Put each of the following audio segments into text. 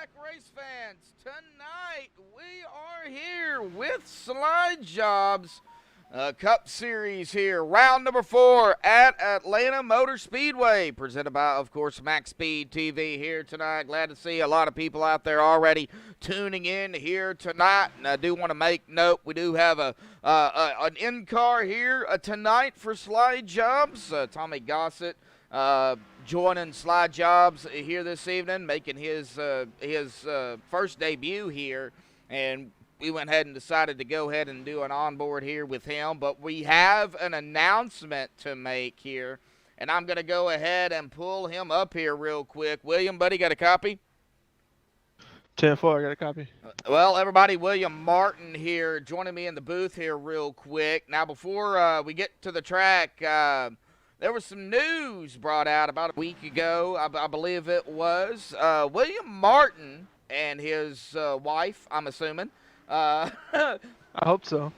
back, race fans. Tonight we are here with Slide Jobs Cup Series here, round number 4 at Atlanta Motor Speedway, presented by, of course, MaxspeedTV here tonight. Glad to see a lot of people out there already tuning in here tonight. And I do want to make note, we do have an in-car here tonight for Slide Jobs. Tommy Gossett joining Slide Jobs here this evening, making his first debut here, and we went ahead and decided to go ahead and do an onboard here with him. But we have an announcement to make here, and I'm going to go ahead and pull him up here real quick. William, buddy, got a copy? 10-4, I got a copy. Well, everybody, William Martin here joining me in the booth here real quick. Now, before we get to the track, there was some news brought out about a week ago, I believe it was. William Martin and his wife, I'm assuming. I hope so.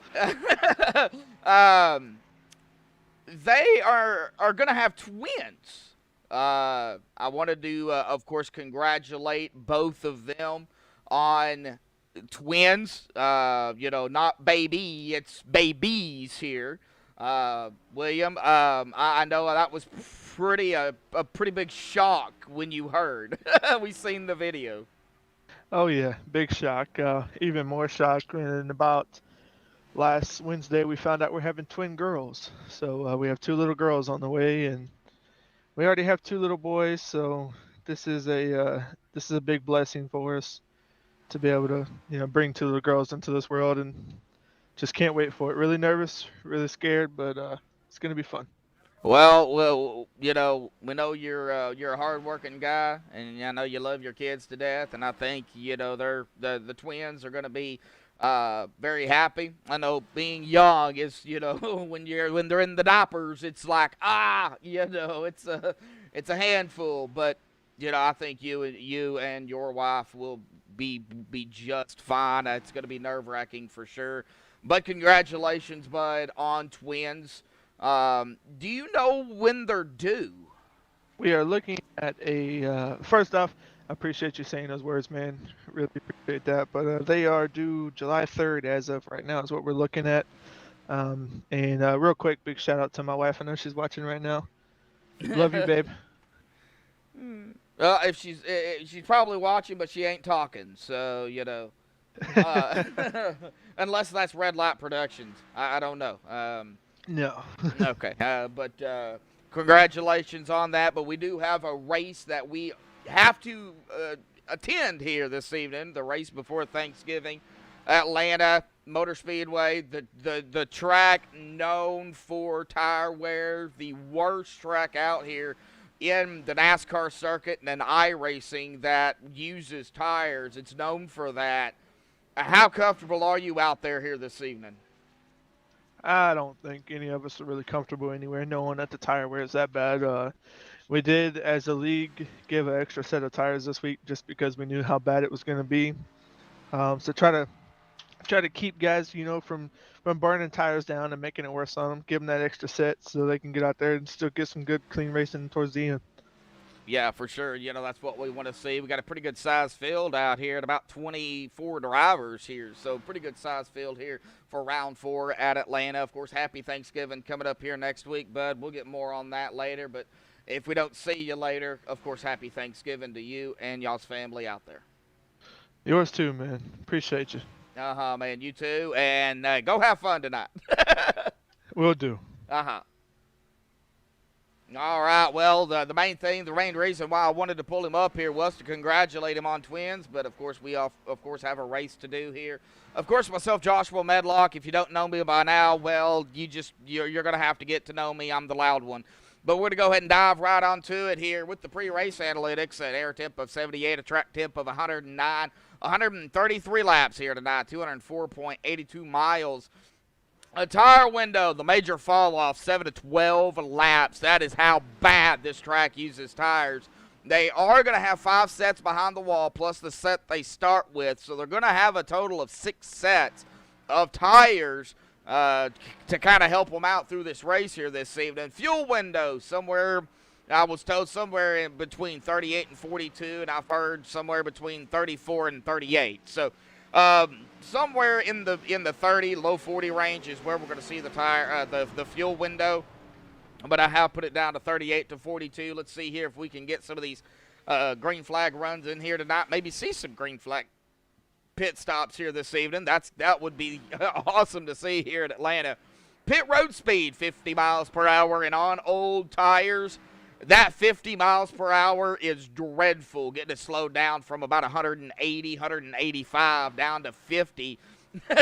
They are going to have twins. I wanted to, of course, congratulate both of them on twins. Not baby, it's babies here. William, I know that was a pretty big shock when you heard. We seen the video. Oh yeah, big shock. Even more shock when about last Wednesday we found out we're having twin girls. So we have 2 little girls on the way, and we already have 2 little boys. So this is a big blessing for us to be able to bring 2 little girls into this world, and just can't wait for it. Really nervous, really scared, but it's gonna be fun. Well, we know you're a hard-working guy, and I know you love your kids to death, and I think the twins are going to be very happy. I know being young is when they're in the diapers, it's like it's a handful, but I think you and your wife will be just fine. It's going to be nerve-wracking for sure, but congratulations, bud, on twins. Do you know when they're due? We are looking at first off, I appreciate you saying those words, man. Really appreciate that. But they are due July 3rd as of right now is what we're looking at. And real quick, big shout out to my wife. I know she's watching right now. Love you, babe. Well, if she's probably watching, but she ain't talking. So unless that's Red Light Productions, I don't know. No. Okay, but congratulations on that. But we do have a race that we have to attend here this evening, the race before Thanksgiving, Atlanta Motor Speedway, the track known for tire wear, the worst track out here in the NASCAR circuit and in iRacing that uses tires. It's known for that. How comfortable are you out there here this evening? I don't think any of us are really comfortable anywhere knowing that the tire wear is that bad. We did, as a league, give an extra set of tires this week just because we knew how bad it was going to be. So try to keep guys, from burning tires down and making it worse on them. Give them that extra set so they can get out there and still get some good, clean racing towards the end. Yeah, for sure. That's what we want to see. We got a pretty good size field out here at about 24 drivers here. So pretty good size field here for round 4 at Atlanta. Of course, happy Thanksgiving coming up here next week, bud. We'll get more on that later. But if we don't see you later, of course, happy Thanksgiving to you and y'all's family out there. Yours too, man. Appreciate you. Uh-huh, man. You too. And go have fun tonight. Will do. Uh-huh. All right, well, the main reason why I wanted to pull him up here was to congratulate him on twins, but of course we have a race to do here. Of course, myself, Joshua Medlock, if you don't know me by now, well, you're going to have to get to know me. I'm the loud one. But we're going to go ahead and dive right onto it here with the pre-race analytics. An air temp of 78, a track temp of 109, 133 laps here tonight, 204.82 miles. A tire window, the major fall off, 7 to 12 laps. That is how bad this track uses tires. They are going to have 5 sets behind the wall plus the set they start with. So they're going to have a total of 6 sets of tires to kind of help them out through this race here this evening. Fuel window somewhere I was told somewhere in between 38 and 42, and I've heard somewhere between 34 and 38. So somewhere in the 30, low 40 range is where we're going to see the tire, the fuel window. But I have put it down to 38 to 42. Let's see here if we can get some of these green flag runs in here tonight. Maybe see some green flag pit stops here this evening. That would be awesome to see here at Atlanta. Pit road speed, 50 miles per hour, and on old tires, that 50 miles per hour is dreadful. Getting it slowed down from about 180, 185 down to 50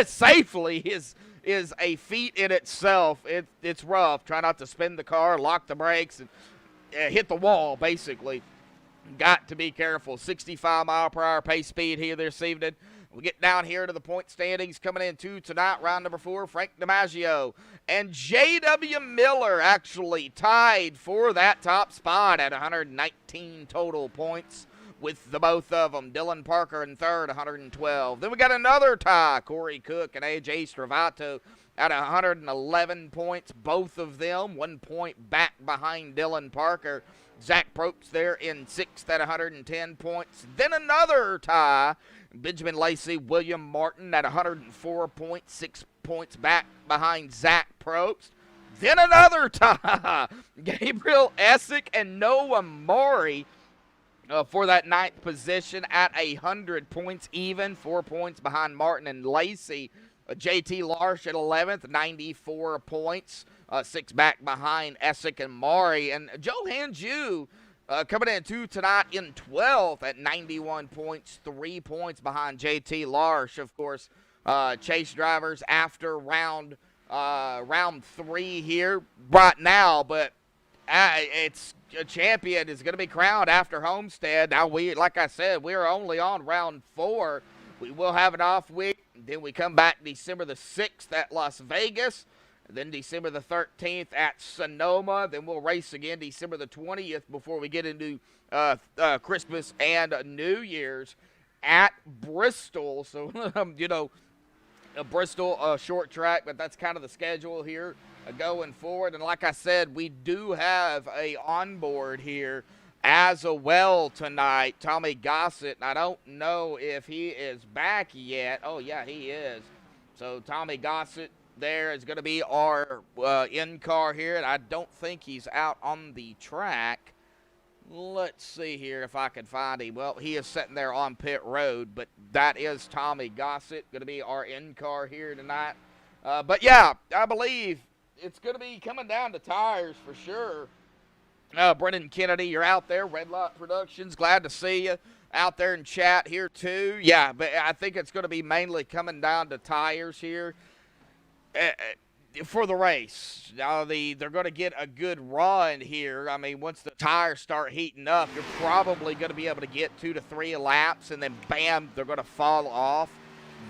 safely is a feat in itself. It's rough. Try not to spin the car, lock the brakes, and hit the wall, basically. Got to be careful. 65 mile per hour pace speed here this evening. We get down here to the point standings coming into tonight, round number 4. Frank DiMaggio and J.W. Miller actually tied for that top spot at 119 total points with the both of them. Dylan Parker in third, 112. Then we got another tie, Corey Cook and A.J. Stravato at 111 points, both of them 1 point back behind Dylan Parker. Zach Probst there in sixth at 110 points. Then another tie, Benjamin Lacey, William Martin at 104 points, 6 points back behind Zach Probst. Then another tie, Gabriel Essick and Noah Maury for that ninth position at 100 points even, 4 points behind Martin and Lacey. JT Larsh at 11th, 94 points, 6 back behind Essick and Maury. And Joe Hanju coming in tonight in 12th at 91 points, 3 points behind JT Larsh. Of course, chase drivers after round 3 here right now, but it's a champion is going to be crowned after Homestead. Now, like I said, we're only on round 4. We will have an off week. Then we come back December the 6th at Las Vegas. Then December the 13th at Sonoma. Then we'll race again December the 20th before we get into Christmas and New Year's at Bristol. So, Bristol, a short track, but that's kind of the schedule here going forward. And like I said, we do have a onboard here as well tonight, Tommy Gossett. I don't know if he is back yet. Oh, yeah, he is. So Tommy Gossett there is going to be our in-car here, and I don't think he's out on the track. Let's see here if I can find him. Well, he is sitting there on pit road, but that is Tommy Gossett, going to be our in-car here tonight. But, yeah, I believe it's going to be coming down to tires for sure. Brendan Kennedy, you're out there. Red Light Productions, glad to see you out there in chat here too. Yeah, but I think it's going to be mainly coming down to tires here for the race. Now, they're going to get a good run here. I mean, once the tires start heating up, you're probably going to be able to get 2 to 3 laps, and then bam, they're going to fall off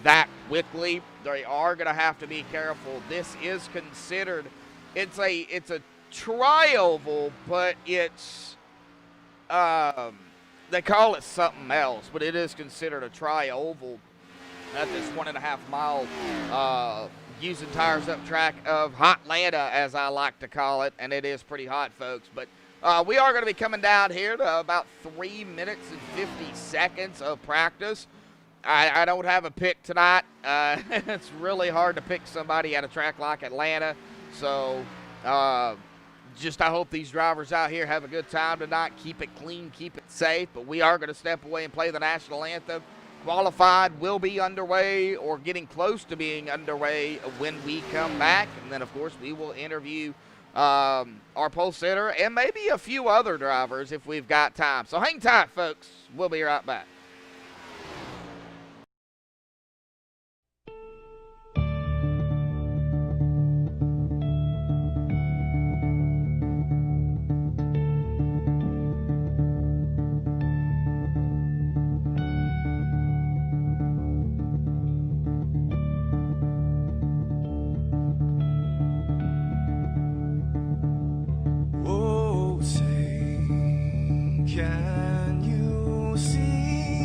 that quickly. They are going to have to be careful. This is considered, it's a tri-oval, but it's they call it something else, but it is considered a tri-oval at this 1.5 mile using tires up track of Hotlanta, as I like to call it, and it is pretty hot, folks. But we are going to be coming down here to about 3 minutes and 50 seconds of practice. I don't have a pick tonight. It's really hard to pick somebody at a track like Atlanta, so I hope these drivers out here have a good time tonight. Keep it clean, keep it safe. But we are going to step away and play the national anthem. Qualified will be underway or getting close to being underway when we come back. And then, of course, we will interview our pole sitter and maybe a few other drivers if we've got time. So hang tight, folks. We'll be right back. Can you see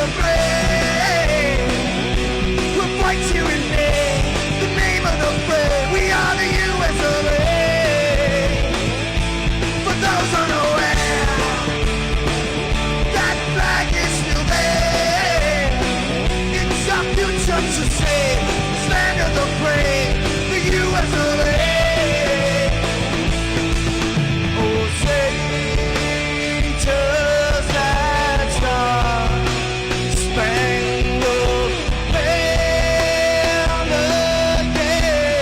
the brave. We'll fight you in name, the name of the brave. We are the US of A. For those unaware, that flag is still there. It's our future to save, this land of the brave, the US of A. Oh, say, just that star, spangled banner, yeah,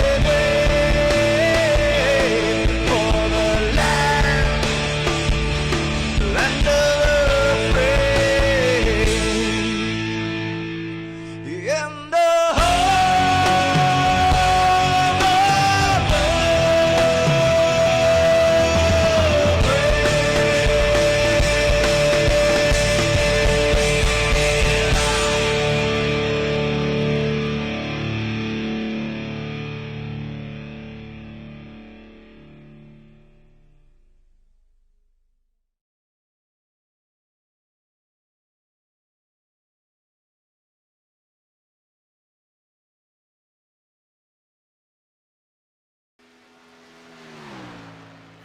for the land of the brave, and the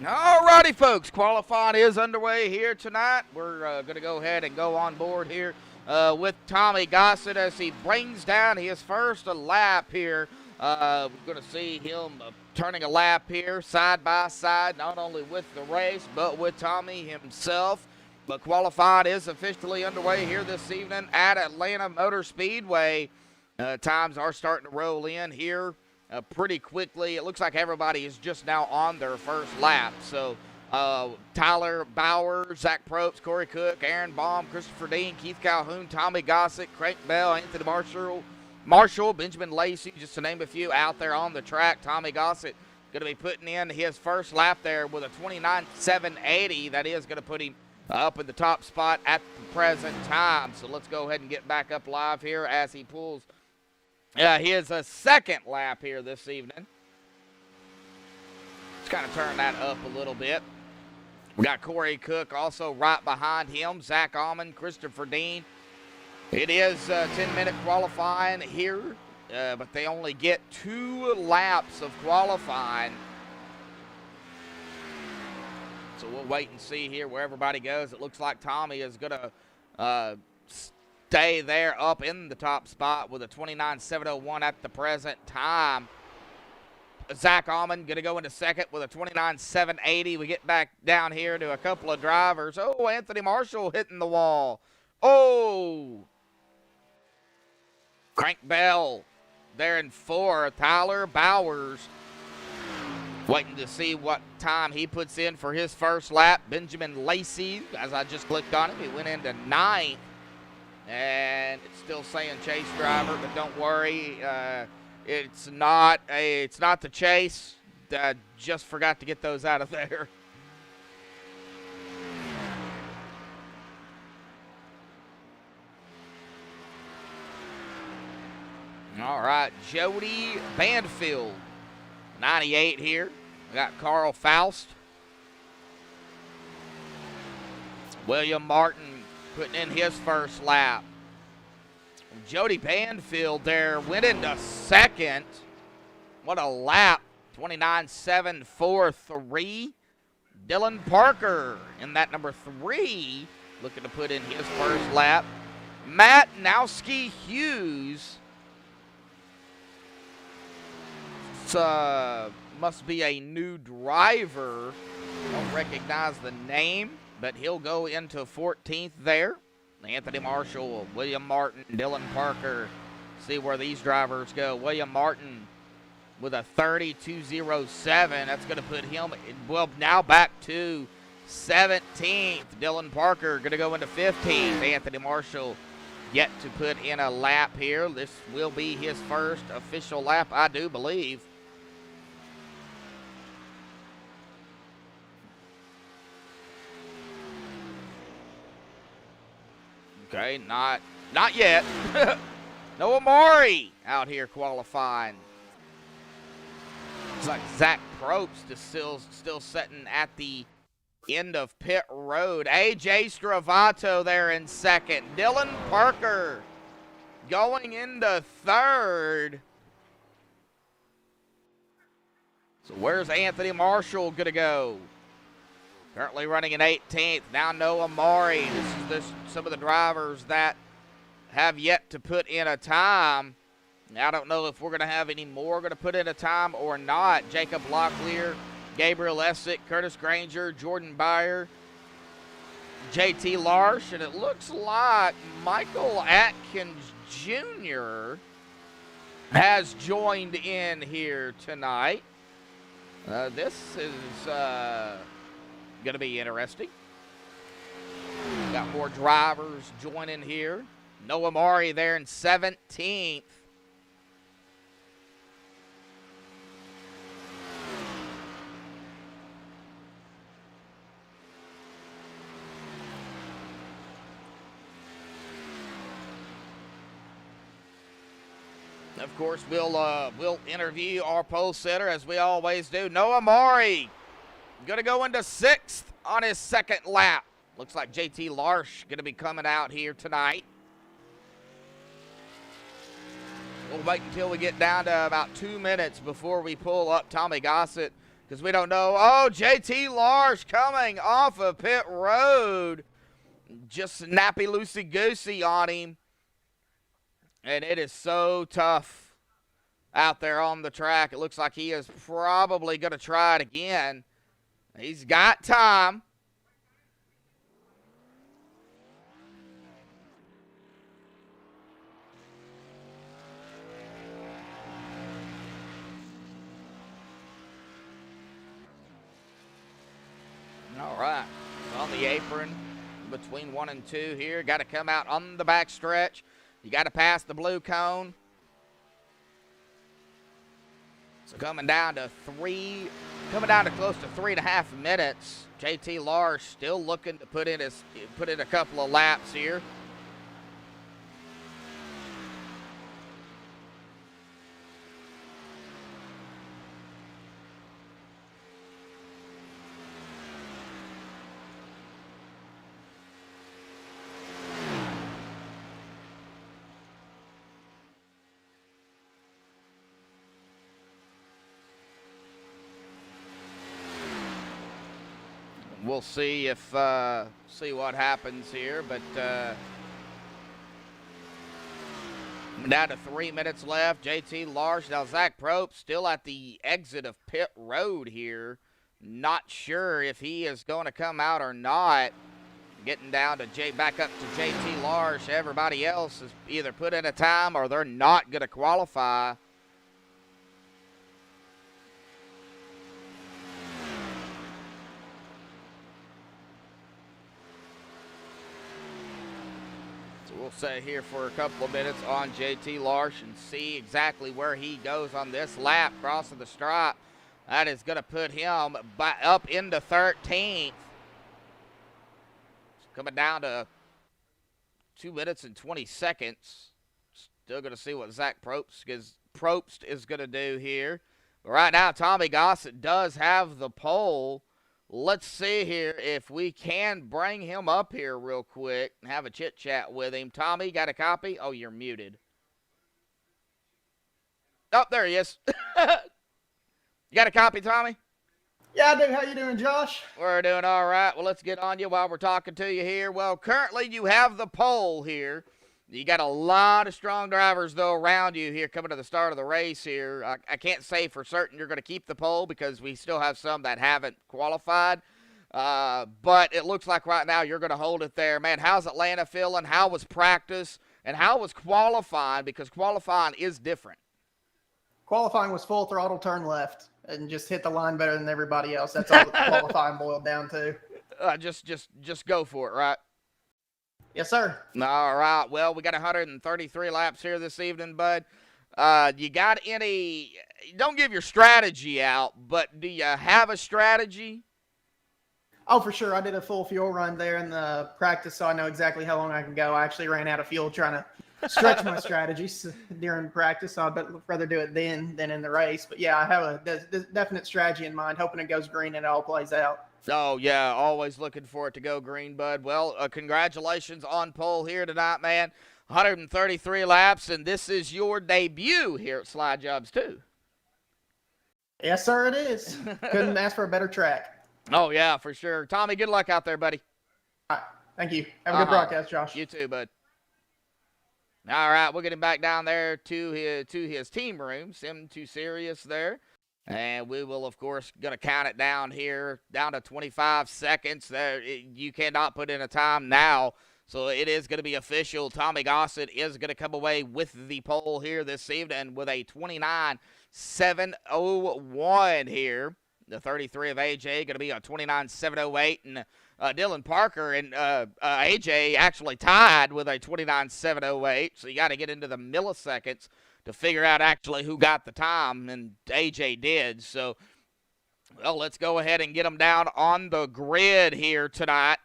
Alrighty, folks, qualifying is underway here tonight. We're going to go ahead and go on board here with Tommy Gossett as he brings down his first lap here. We're going to see him turning a lap here side by side, not only with the race, but with Tommy himself. But qualifying is officially underway here this evening at Atlanta Motor Speedway. Times are starting to roll in here pretty quickly. It looks like everybody is just now on their first lap. So Tyler Bauer, Zach Probst, Corey Cook, Aaron Baum, Christopher Dean, Keith Calhoun, Tommy Gossett, Craig Bell, Anthony Marshall, Benjamin Lacey, just to name a few out there on the track. Tommy Gossett going to be putting in his first lap there with a 29.780. That is going to put him up in the top spot at the present time. So let's go ahead and get back up live here as he pulls his second lap here this evening. Let's kind of turn that up a little bit. We got Corey Cook also right behind him, Zach Almond, Christopher Dean. It is 10-minute qualifying here, but they only get 2 laps of qualifying. So we'll wait and see here where everybody goes. It looks like Tommy is going to stay there up in the top spot with a 29.701 at the present time. Zach Almond going to go into second with a 29.780. We get back down here to a couple of drivers. Oh, Anthony Marshall hitting the wall. Oh. Crank Bell there in 4. Tyler Bowers waiting to see what time he puts in for his first lap. Benjamin Lacey, as I just clicked on him, he went into 9th. And it's still saying chase driver, but don't worry, it's not the chase. I just forgot to get those out of there. All right, Jody Banfield, 98 here. We got Carl Faust. William Martin putting in his first lap. Jody Banfield there went into second. What a lap. 29.743. Dylan Parker in that number 3, looking to put in his first lap. Matt Nowski Hughes. Must be a new driver. Don't recognize the name, but he'll go into 14th there. Anthony Marshall, William Martin, Dylan Parker. See where these drivers go. William Martin with a 32.07. That's going to put him, well, now back to 17th. Dylan Parker going to go into 15th. Anthony Marshall yet to put in a lap here. This will be his first official lap, I do believe. Okay, not yet. Noah Maury out here qualifying. Looks like Zach Probst is still sitting at the end of pit road. AJ Stravato there in second. Dylan Parker going into third. So where's Anthony Marshall going to go? Currently running in 18th. Now Noah Maury. This is some of the drivers that have yet to put in a time. I don't know if we're going to have any more going to put in a time or not. Jacob Locklear, Gabriel Essick, Curtis Granger, Jordan Byer, JT Larsh, and it looks like Michael Atkins Jr. has joined in here tonight. This is going to be interesting. Got more drivers joining here. Noah Maury there in 17th. Of course, we'll interview our pole sitter as we always do. Noah Maury going to go into 6th on his second lap. Looks like JT Larsh going to be coming out here tonight. We'll wait until we get down to about 2 minutes before we pull up Tommy Gossett because we don't know. Oh, JT Larsh coming off of pit road. Just snappy loosey-goosey on him. And it is so tough out there on the track. It looks like he is probably going to try it again. He's got time. All right. On the apron between 1 and 2 here. Got to come out on the back stretch. You got to pass the blue cone. So coming down to close to 3.5 minutes. JT Larsh still looking to put in a couple of laps here. We'll see what happens here, but down to 3 minutes left. JT Larsh. Now Zach Probst still at the exit of pit road here. Not sure if he is going to come out or not. Getting down to back up to JT Larsh. Everybody else has either put in a time or they're not going to qualify. We'll sit here for a couple of minutes on JT Larsh and see exactly where he goes on this lap crossing the stripe. That is going to put him up into 13th. Coming down to 2 minutes and 20 seconds. Still going to see what Zach Probst is going to do here. But right now, Tommy Gossett does have the pole. Let's see here if we can bring him up here real quick and have a chit-chat with him. Tommy, got a copy? Oh, you're muted. Oh, there he is. You got a copy, Tommy? Yeah, I do. How you doing, Josh? We're doing all right. Well, let's get on you while we're talking to you here. Well, currently you have the pole here. You got a lot of strong drivers, though, around you here coming to the start of the race here. I can't say for certain you're going to keep the pole because we still have some that haven't qualified. But it looks like right now you're going to hold it there. Man, how's Atlanta feeling? How was practice? And how was qualifying? Because qualifying is different. Qualifying was full throttle turn left and just hit the line better than everybody else. That's all qualifying boiled down to. Just go for it, right? Yes, sir. All right. Well, we got 133 laps here this evening, bud. You got any – don't give your strategy out, but do you have a strategy? Oh, for sure. I did a full fuel run there in the practice, so I know exactly how long I can go. I actually ran out of fuel trying to stretch my strategies during practice, so I'd rather do it then than in the race. But, yeah, I have a definite strategy in mind, hoping it goes green and it all plays out. Oh, yeah, always looking for it to go green, bud. Well, congratulations on pole here tonight, man. 133 laps, and this is your debut here at Slide Jobs, too. Yes, sir, it is. Couldn't ask for a better track. Oh, yeah, for sure. Tommy, good luck out there, buddy. All right, thank you. Have a good broadcast, Josh. You too, bud. All right, we'll get him back down there to his team room. Sim too serious there. And we will, of course, going to count it down here, down to 25 seconds. There, you cannot put in a time now. So it is going to be official. Tommy Gossett is going to come away with the pole here this evening with a 29.701 here. The 33 of AJ going to be a 29.708, and Dylan Parker and AJ actually tied with a 29.708. So you got to get into the milliseconds to figure out actually who got the time, and AJ did. So, well, let's go ahead and get them down on the grid here tonight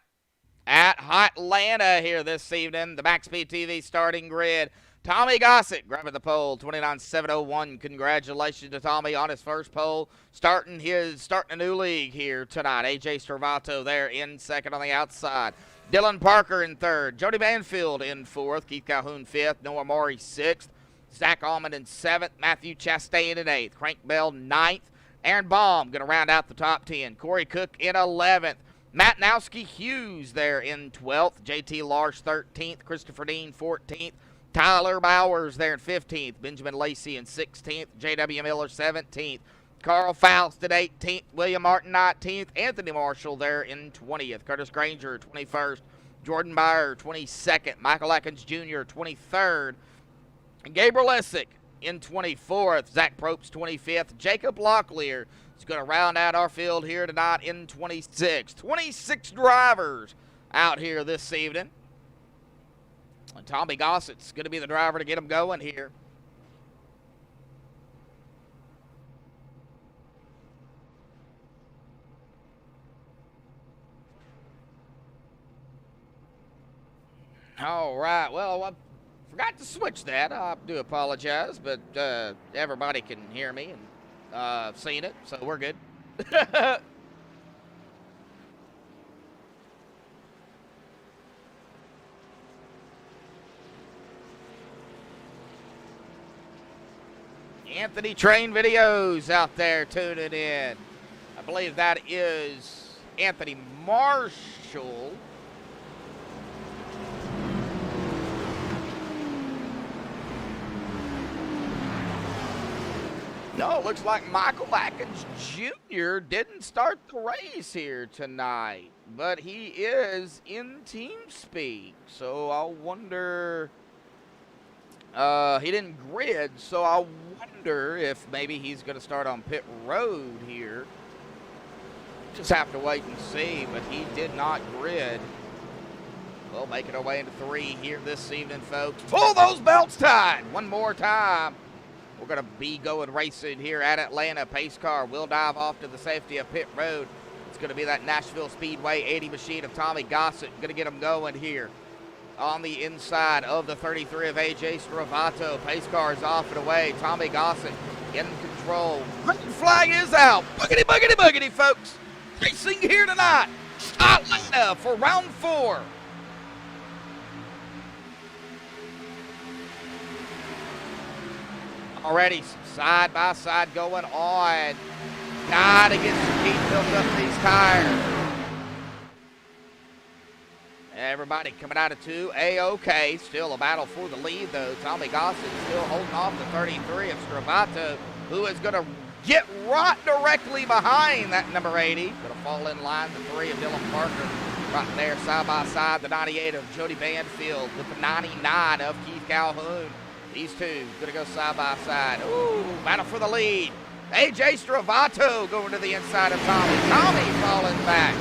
at Atlanta here this evening. The MaxspeedTV starting grid. Tommy Gossett grabbing the pole, 29.701. Congratulations to Tommy on his first pole, starting a new league here tonight. AJ Stravato there in second on the outside. Dylan Parker in third. Jody Banfield in fourth. Keith Calhoun fifth. Noah Maury sixth. Zach Allman in seventh. Matthew Chastain in eighth. Crank Bell ninth. Aaron Baum going to round out the top 10. Corey Cook in 11th. Matt Nowski Hughes there in 12th. JT Larsh 13th. Christopher Dean 14th. Tyler Bowers there in 15th. Benjamin Lacey in 16th. J.W. Miller 17th. Carl Faust at 18th. William Martin 19th. Anthony Marshall there in 20th. Curtis Granger 21st. Jordan Meyer 22nd. Michael Atkins Jr. 23rd. And Gabriel Essick in 24th. Zach Probst 25th. Jacob Locklear is going to round out our field here tonight in 26th. 26 drivers out here this evening. And Tommy Gossett's going to be the driver to get them going here. All right, well, I forgot to switch that. I do apologize, but everybody can hear me and seen it, so we're good. Anthony Train Videos out there tuning in. I believe that is Anthony Marshall. No, it looks like Michael Atkins Jr. didn't start the race here tonight, but he is in TeamSpeak, so I wonder, he didn't grid, so I wonder if maybe he's going to start on pit road here. Just have to wait and see, but he did not grid. We'll make it our way into 3 here this evening, folks. Pull those belts tight one more time. We're going to be going racing here at Atlanta. Pace car will dive off to the safety of pit road. It's going to be that Nashville Speedway 80 machine of Tommy Gossett. Going to get them going here on the inside of the 33 of AJ Stravato. Pace car is off and away. Tommy Gossett in control. Green flag is out. Boogity, boogity, boogity, folks. Racing here tonight. Atlanta for round 4. Already side by side going on. Gotta get some heat built up these tires. Everybody coming out of 2. A-OK. Still a battle for the lead, though. Tommy Gossett still holding off the 33 of Stravato, who is going to get right directly behind that number 80. Going to fall in line, the 3 of Dylan Parker. Right there, side by side, the 98 of Jody Banfield with the 99 of Keith Calhoun. These two going to go side by side. Ooh, battle for the lead. AJ Stravato going to the inside of Tommy. Tommy falling back.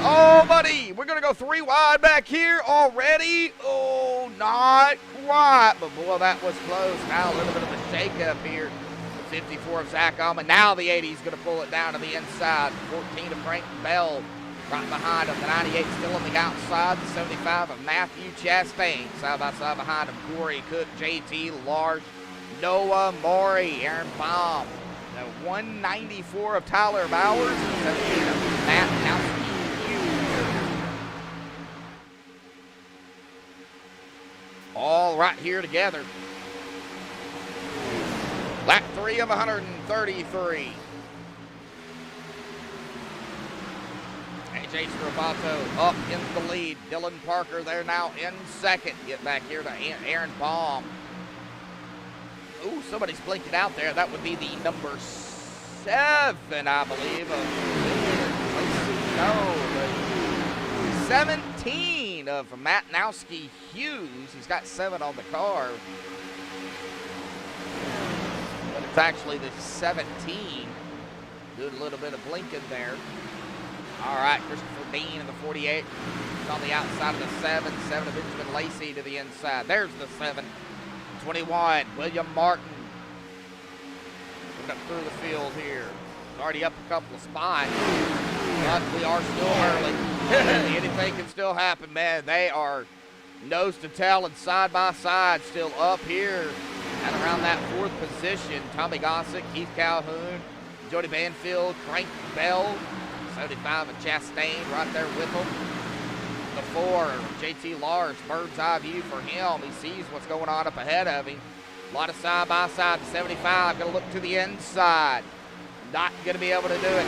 Oh, buddy, we're going to go 3 wide back here already. Oh, not quite. But, boy, that was close. Now a little bit of a shake-up here. The 54 of Zach Allman. Now the 80 is going to pull it down to the inside. The 14 of Frank Bell. Right behind him, the 98 still on the outside. The 75 of Matthew Chastain. Side by side behind him, Corey Cook, JT Larsh, Noah Maury, Aaron Baum. The 194 of Tyler Bowers. The 17 of Matt all right here together. Lap 3 of 133. AJ Stravato up in the lead. Dylan Parker there now in second. Get back here to Aaron Baum. Ooh, somebody's blinking out there. That would be the number 7, I believe. No, the 17 of Matnowski Hughes. He's got 7 on the car. But it's actually the 17. Doing a little bit of blinking there. All right, Christopher Dean in the 48. He's on the outside of the 7. 7 of Benjamin Lacey to the inside. There's the 7. 21, William Martin. Coming up through the field here. He's already up a couple of spots. But we are still early. Anything can still happen, man. They are nose to tail and side by side still up here and around that 4th position. Tommy Gossick, Keith Calhoun, Jody Banfield, Frank Bell, 75 of Chastain right there with them. The 4, JT Lars, bird's eye view for him. He sees what's going on up ahead of him. A lot of side by side. The 75 going to look to the inside. Not going to be able to do it.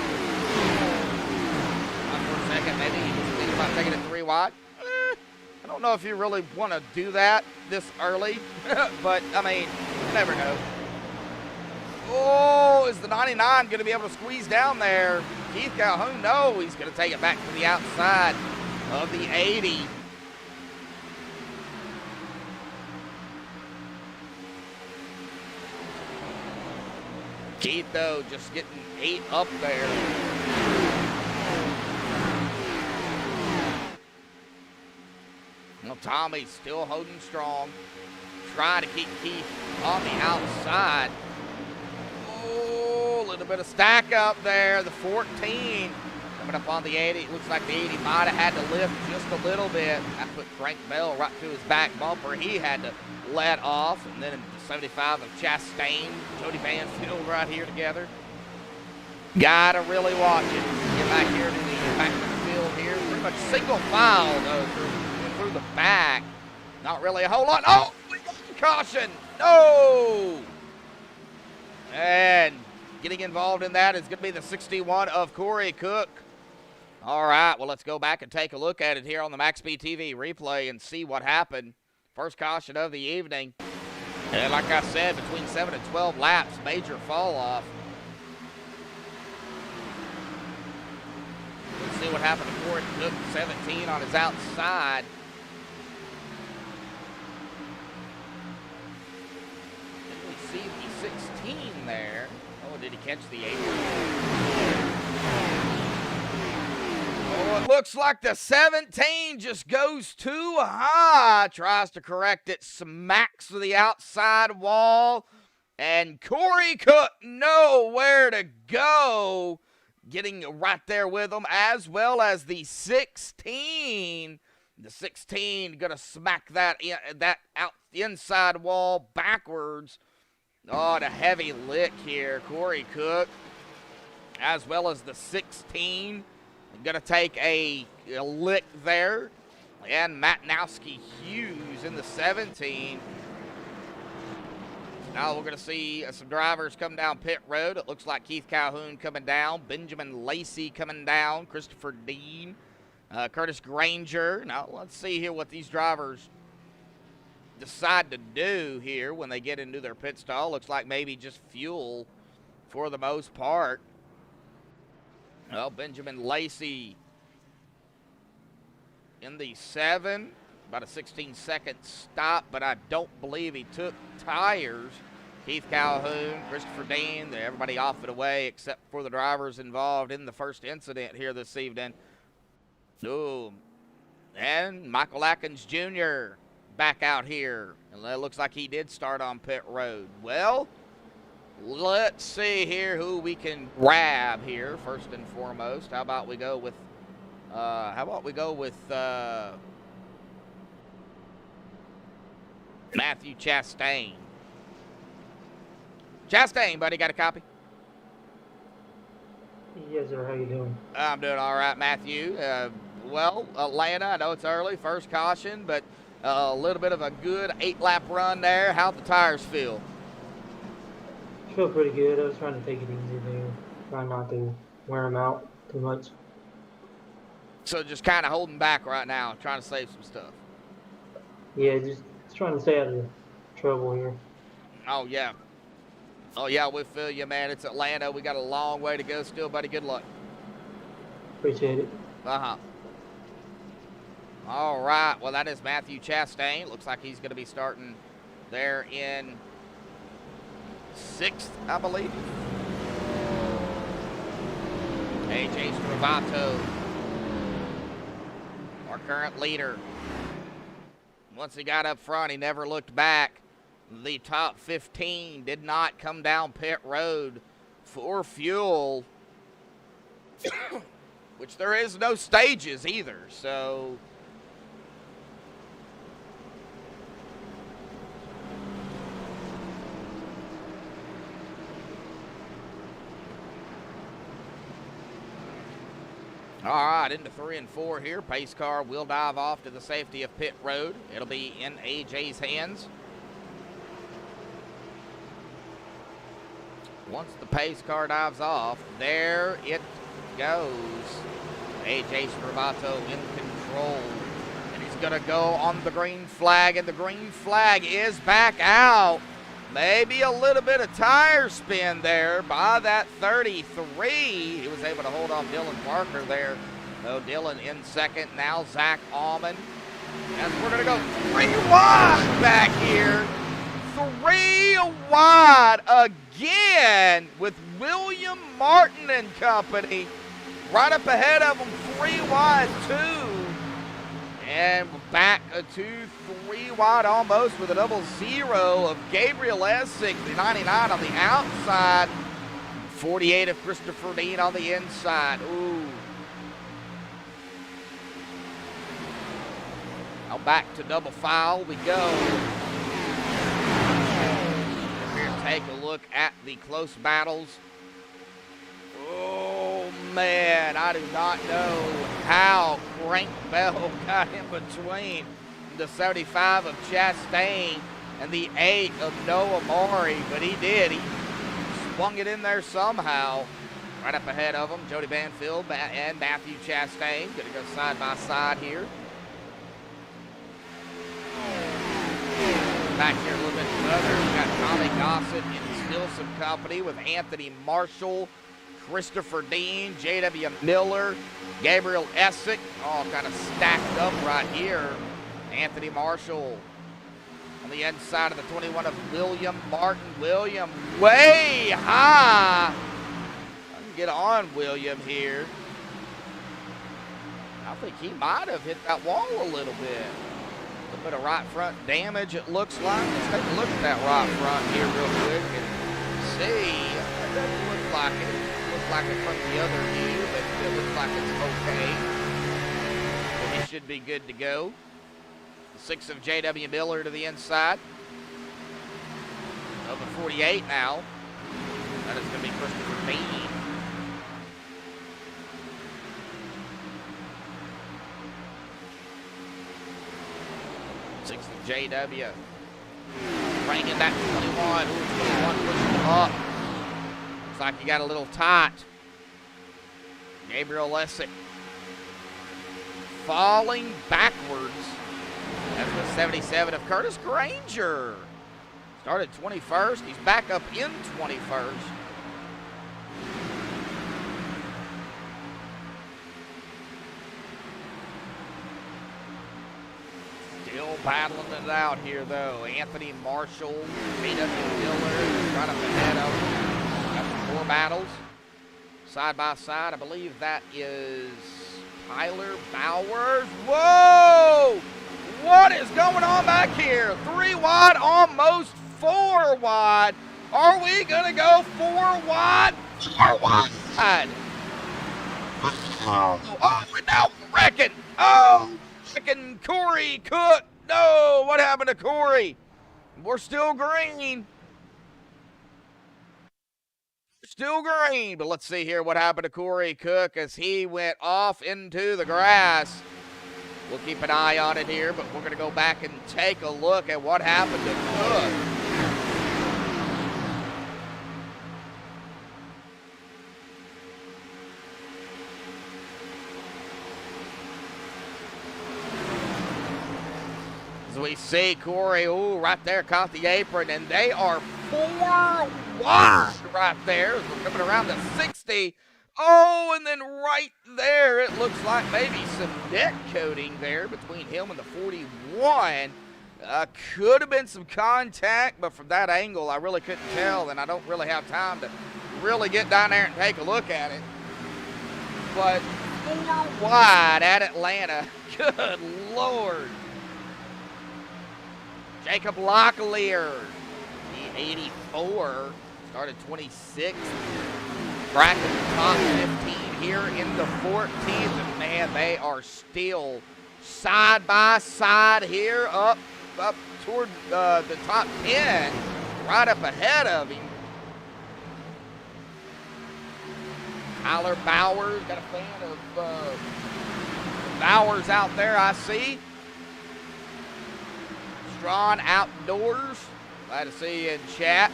Not for a second, maybe he was thinking about taking it 3 wide. I don't know if you really want to do that this early, but I mean, you never know. Oh, is the 99 going to be able to squeeze down there? Keith Calhoun, no, he's going to take it back to the outside of the 80. Keith, though, just getting 8 up there. Well, Tommy's still holding strong. Trying to keep Keith on the outside. Oh, a little bit of stack up there. The 14 coming up on the 80. It looks like the 80 might have had to lift just a little bit. That put Frank Bell right to his back bumper. He had to let off. And then the 75 of Chastain, Jody Banfield right here together. Gotta really watch it. Get back here to the back of the field here. Pretty much single file though through the back. Not really a whole lot. Oh, caution. No. And getting involved in that is going to be the 61 of Corey Cook. All right, well, let's go back and take a look at it here on the MaxspeedTV replay and see what happened. First caution of the evening. And like I said, between 7 and 12 laps, major fall off. Let's see what happened to Corey Cook, 17 on his outside. Didn't we see the 16 there? Oh, did he catch the 8? Oh, it looks like the 17 just goes too high. Tries to correct it, smacks to the outside wall. And Corey Cook nowhere to go. Getting right there with him, as well as the 16. The 16 going to smack that out inside wall backwards. Oh, and a heavy lick here. Corey Cook, as well as the 16. Going to take a lick there. And Matnowski Hughes in the 17. Now we're going to see some drivers come down pit road. It looks like Keith Calhoun coming down, Benjamin Lacey coming down, Christopher Dean, Curtis Granger. Now let's see here what these drivers decide to do here when they get into their pit stall. Looks like maybe just fuel for the most part. Well, Benjamin Lacey in the 7. About a 16-second stop, but I don't believe he took tires. Keith Calhoun, Christopher Dean, everybody off and away except for the drivers involved in the first incident here this evening. Ooh. And Michael Atkins Jr. back out here. And it looks like he did start on pit road. Well, let's see here who we can grab here first and foremost. How about we go with Matthew Chastain. Chastain, buddy, got a copy? Yes, sir. How you doing? I'm doing all right, Matthew. Well, Atlanta, I know it's early, first caution, but A little bit of a good 8-lap run there. How'd the tires feel? Feel pretty good. I was trying to take it easy there, trying not to wear them out too much. So just kind of holding back right now, trying to save some stuff. Yeah, just trying to stay out of trouble here. Oh, yeah. Oh, yeah, we feel you, man. It's Atlanta. We got a long way to go still, buddy. Good luck. Appreciate it. Uh-huh. All right. Well, that is Matthew Chastain. Looks like he's going to be starting there in 6th, I believe. AJ Stravato, our current leader. Once he got up front, he never looked back. The top 15 did not come down pit road for fuel, which there is no stages either, so all right, into 3 and 4 here. Pace car will dive off to the safety of pit road. It'll be in AJ's hands. Once the pace car dives off, there it goes. AJ Stravato in control. And he's going to go on the green flag, and the green flag is back out. Maybe a little bit of tire spin there by that 33. He was able to hold off Dylan Parker there. So Dylan in second. Now Zach Allman. And we're going to go 3 wide back here. 3 wide again with William Martin and company. Right up ahead of them, 3 wide, 2. And back to 3 wide almost with a 0-0 of Gabriel Essig, the 99 on the outside. 48 of Christopher Dean on the inside. Ooh. Now back to double file we go. Here, take a look at the close battles. Oh, man, I do not know how Crank Bell got in between the 75 of Chastain and the 8 of Noah Maury, but he did. He swung it in there somehow. Right up ahead of him, Jody Banfield and Matthew Chastain. Going to go side by side here. Back here a little bit further, we got Tommy Gossett in Stilson company with Anthony Marshall, Christopher Dean, J.W. Miller, Gabriel Essig, all kind of stacked up right here. Anthony Marshall on the inside of the 21 of William Martin. William way high. I can get on William here. I think he might have hit that wall a little bit. A little bit of right front damage, it looks like. Let's take a look at that right front here real quick and see. It doesn't look like it. It looks like it from the other view, but it looks like it's okay. So he should be good to go. The 6 of J.W. Miller to the inside. Over 48 now. That is going to be Christopher Dean. 6 of J.W. Bringing that 21. Ooh, 21 pushing up. Looks like he got a little tight. Gabriel Essig falling backwards. That's the 77 of Curtis Granger. Started 21st. He's back up in 21st. Still battling it out here, though. Anthony Marshall, J.W. Miller, right up ahead of him. Got some more battles. Side by side, I believe that is Tyler Bowers. Whoa! What is going on back here? 3 wide, almost 4 wide. Are we going to go 4 wide? 4 wide. Oh, we're now wrecking. Oh, freaking Corey Cook. No, what happened to Corey? We're still green. Still green, but let's see here what happened to Corey Cook as he went off into the grass. We'll keep an eye on it here, but we're going to go back and take a look at what happened to Cook. As we see Corey, ooh, right there, caught the apron, and they are 4 wide right there as we're coming around the 60. Oh, and then right there, it looks like maybe some neck coating there between him and the 41. Could have been some contact, but from that angle, I really couldn't tell, and I don't really have time to really get down there and take a look at it. But 4 wide at Atlanta. Good Lord. Jacob Locklear, the 84, started 26th. Cracking the top 15 here in the 14th. And man, they are still side by side here up toward the top 10, right up ahead of him. Tyler Bowers, got a fan of Bowers out there, I see. Strawn Outdoors, glad to see you in chat.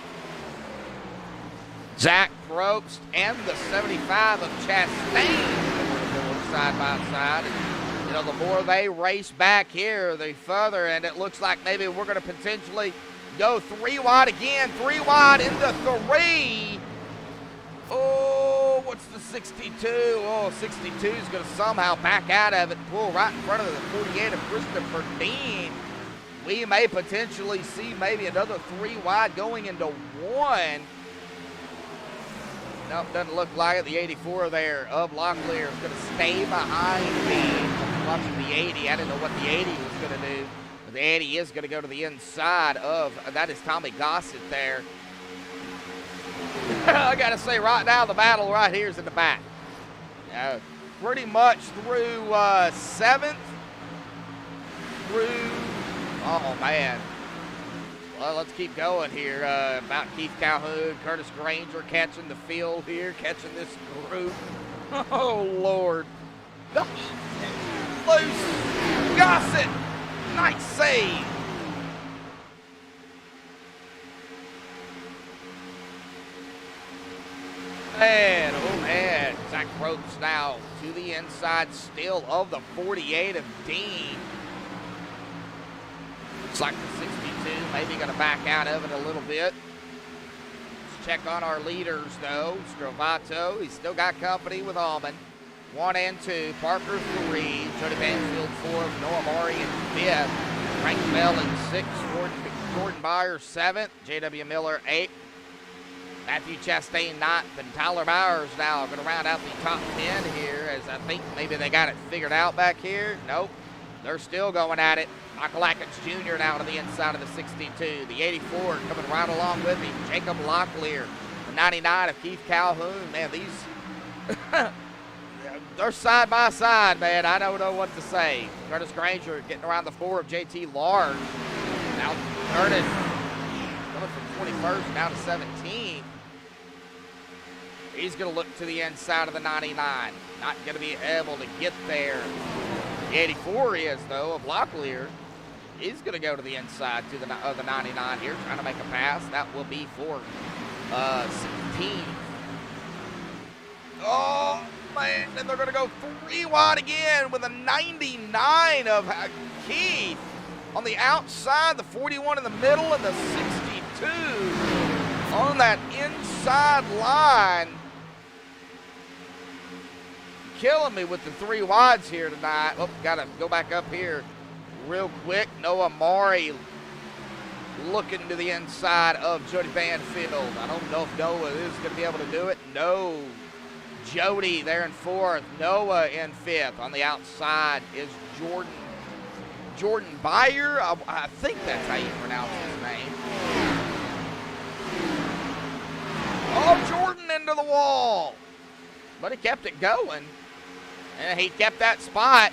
Zach Probst and the 75 of Chastain side by side. And, you know, the more they race back here, the further, and it looks like maybe we're going to potentially go 3 wide again. 3 wide into 3. Oh, what's the 62? Oh, 62 is going to somehow back out of it and pull right in front of the 48 of Christopher Dean. We may potentially see maybe another 3 wide going into 1. Nope, doesn't look like it. The 84 there of Locklear is going to stay behind me. Watching the 80. I didn't know what the 80 was going to do. But the 80 is going to go to the inside of, that is Tommy Gossett there. I got to say, right now, the battle right here is in the back. Pretty much through 7th through, oh, man. Well, let's keep going here. About Keith Calhoun, Curtis Granger catching the field here, catching this group. Oh, Lord. Loose. Gossett. Nice save. Man, oh, man. Zach Probst now to the inside still of the 48 of Dean. Looks like the 62, maybe going to back out of it a little bit. Let's check on our leaders, though. Stravato, he's still got company with Almond. 1 and 2, Parker 3, Jody Banfield 4th, Noah Maury in 5th, Frank Bell in 6th, Jordan Byer 7th, J.W. Miller 8th, Matthew Chastain 9th, and Tyler Bowers now going to round out the top 10 here, as I think maybe they got it figured out back here. Nope, they're still going at it. Michael Atkins Jr. now to the inside of the 62. The 84 coming right along with him. Jacob Locklear. The 99 of Keith Calhoun. Man, these, they're side by side, man. I don't know what to say. Curtis Granger getting around the 4 of JT Large. Now Curtis coming from 21st now to 17th. He's going to look to the inside of the 99. Not going to be able to get there. The 84 is, though, of Locklear. He's going to go to the inside to the 99 here, trying to make a pass. That will be for 16. Oh, man, and they're going to go 3 wide again with a 99 of Keith on the outside, the 41 in the middle, and the 62 on that inside line. Killing me with the 3 wides here tonight. Oh, got to go back up here real quick. Noah Maury looking to the inside of Jody Banfield. I don't know if Noah is going to be able to do it. No. Jody there in 4th. Noah in 5th. On the outside is Jordan Byer. I think that's how you pronounce his name. Oh, Jordan into the wall. But he kept it going. And he kept that spot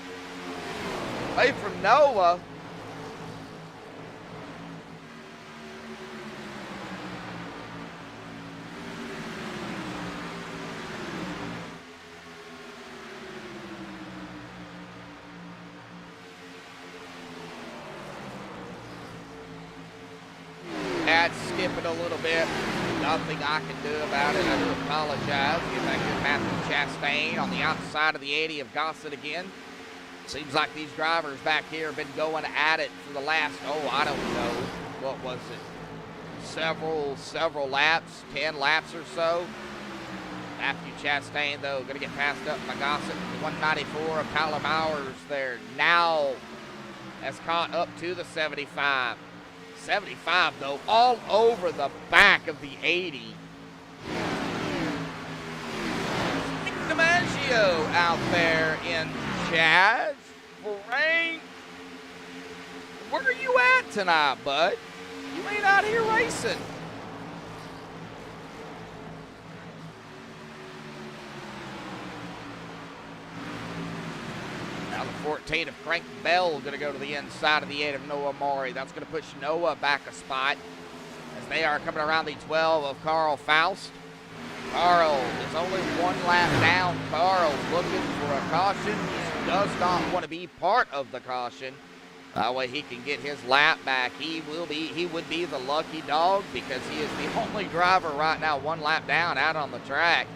away from Noah. skipping a little bit. Nothing I can do about it. I do apologize. Get back to Matthew Chastain on the outside of the 80 of Gossett again. Seems like these drivers back here have been going at it for the last, I don't know, what was it? Several laps, 10 laps or so. Matthew Chastain, though, going to get passed up by Gossett. 194 of Tyler Bowers there now has caught up to the 75. 75, though, all over the back of the 80. Nick DiMaggio out there in Chaz. Frank, where are you at tonight, bud? You ain't out here racing. Now the 14 of Crank Bell going to go to the inside of the 8 of Noah Maury. That's going to push Noah back a spot as they are coming around the 12 of Carl Faust. Carl is only one lap down. Carl looking for a caution. He does not want to be part of the caution. That way he can get his lap back. He would be the lucky dog because he is the only driver right now one lap down out on the track.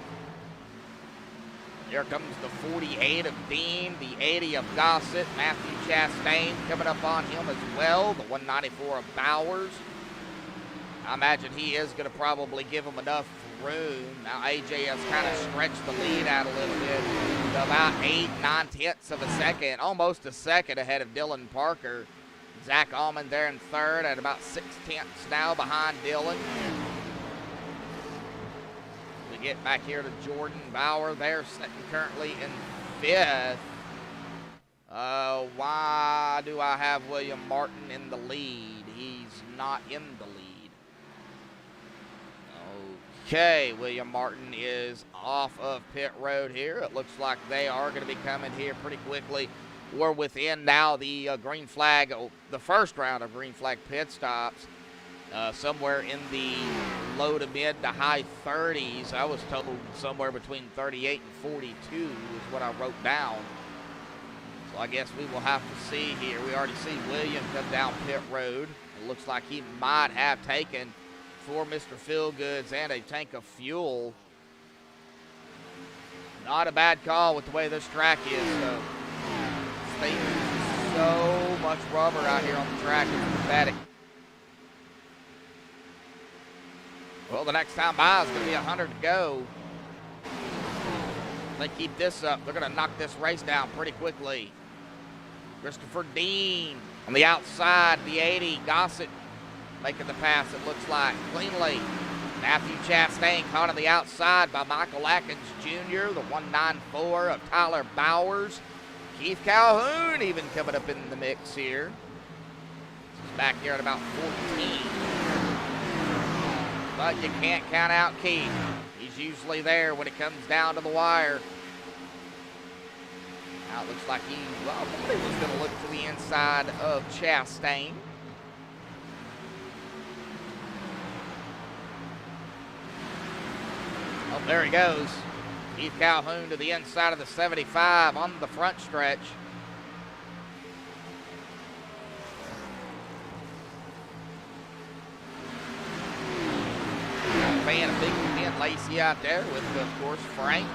Here comes the 48 of Dean, the 80 of Gossett, Matthew Chastain coming up on him as well, the 194 of Bowers. I imagine he is going to probably give him enough room. Now AJ has kind of stretched the lead out a little bit to about 8-9 of a second, almost a second ahead of Dylan Parker. Zach Allman there in third at about 6 tenths now behind Dylan. We get back here to Jordan Bauer there, sitting currently in fifth. Why do I have William Martin in the lead? He's not in the lead. Okay, William Martin is off of pit road here. It looks like they are going to be coming here pretty quickly. We're within now the green flag, the first round of green flag pit stops. Somewhere in the low to mid to high 30s. I was told somewhere between 38 and 42 is what I wrote down. So I guess we will have to see here. We already see William come down pit road. It looks like he might have taken for Mr. Feelgoods and a tank of fuel. Not a bad call with the way this track is. So they use so much rubber out here on the track. It's pathetic. Well, the next time by is going to be 100 to go. If they keep this up, they're going to knock this race down pretty quickly. Christopher Dean on the outside, the 80. Gossett making the pass, it looks like, cleanly. Matthew Chastain caught on the outside by Michael Atkins Jr., the 194 of Tyler Bowers. Keith Calhoun even coming up in the mix here. He's back here at about 14. But you can't count out Keith. He's usually there when it comes down to the wire. Now it looks like he probably was going to look to the inside of Chastain. Oh, there he goes. Keith Calhoun to the inside of the 75 on the front stretch. Fan of Big Ben Lacey out there with, of course, Frank.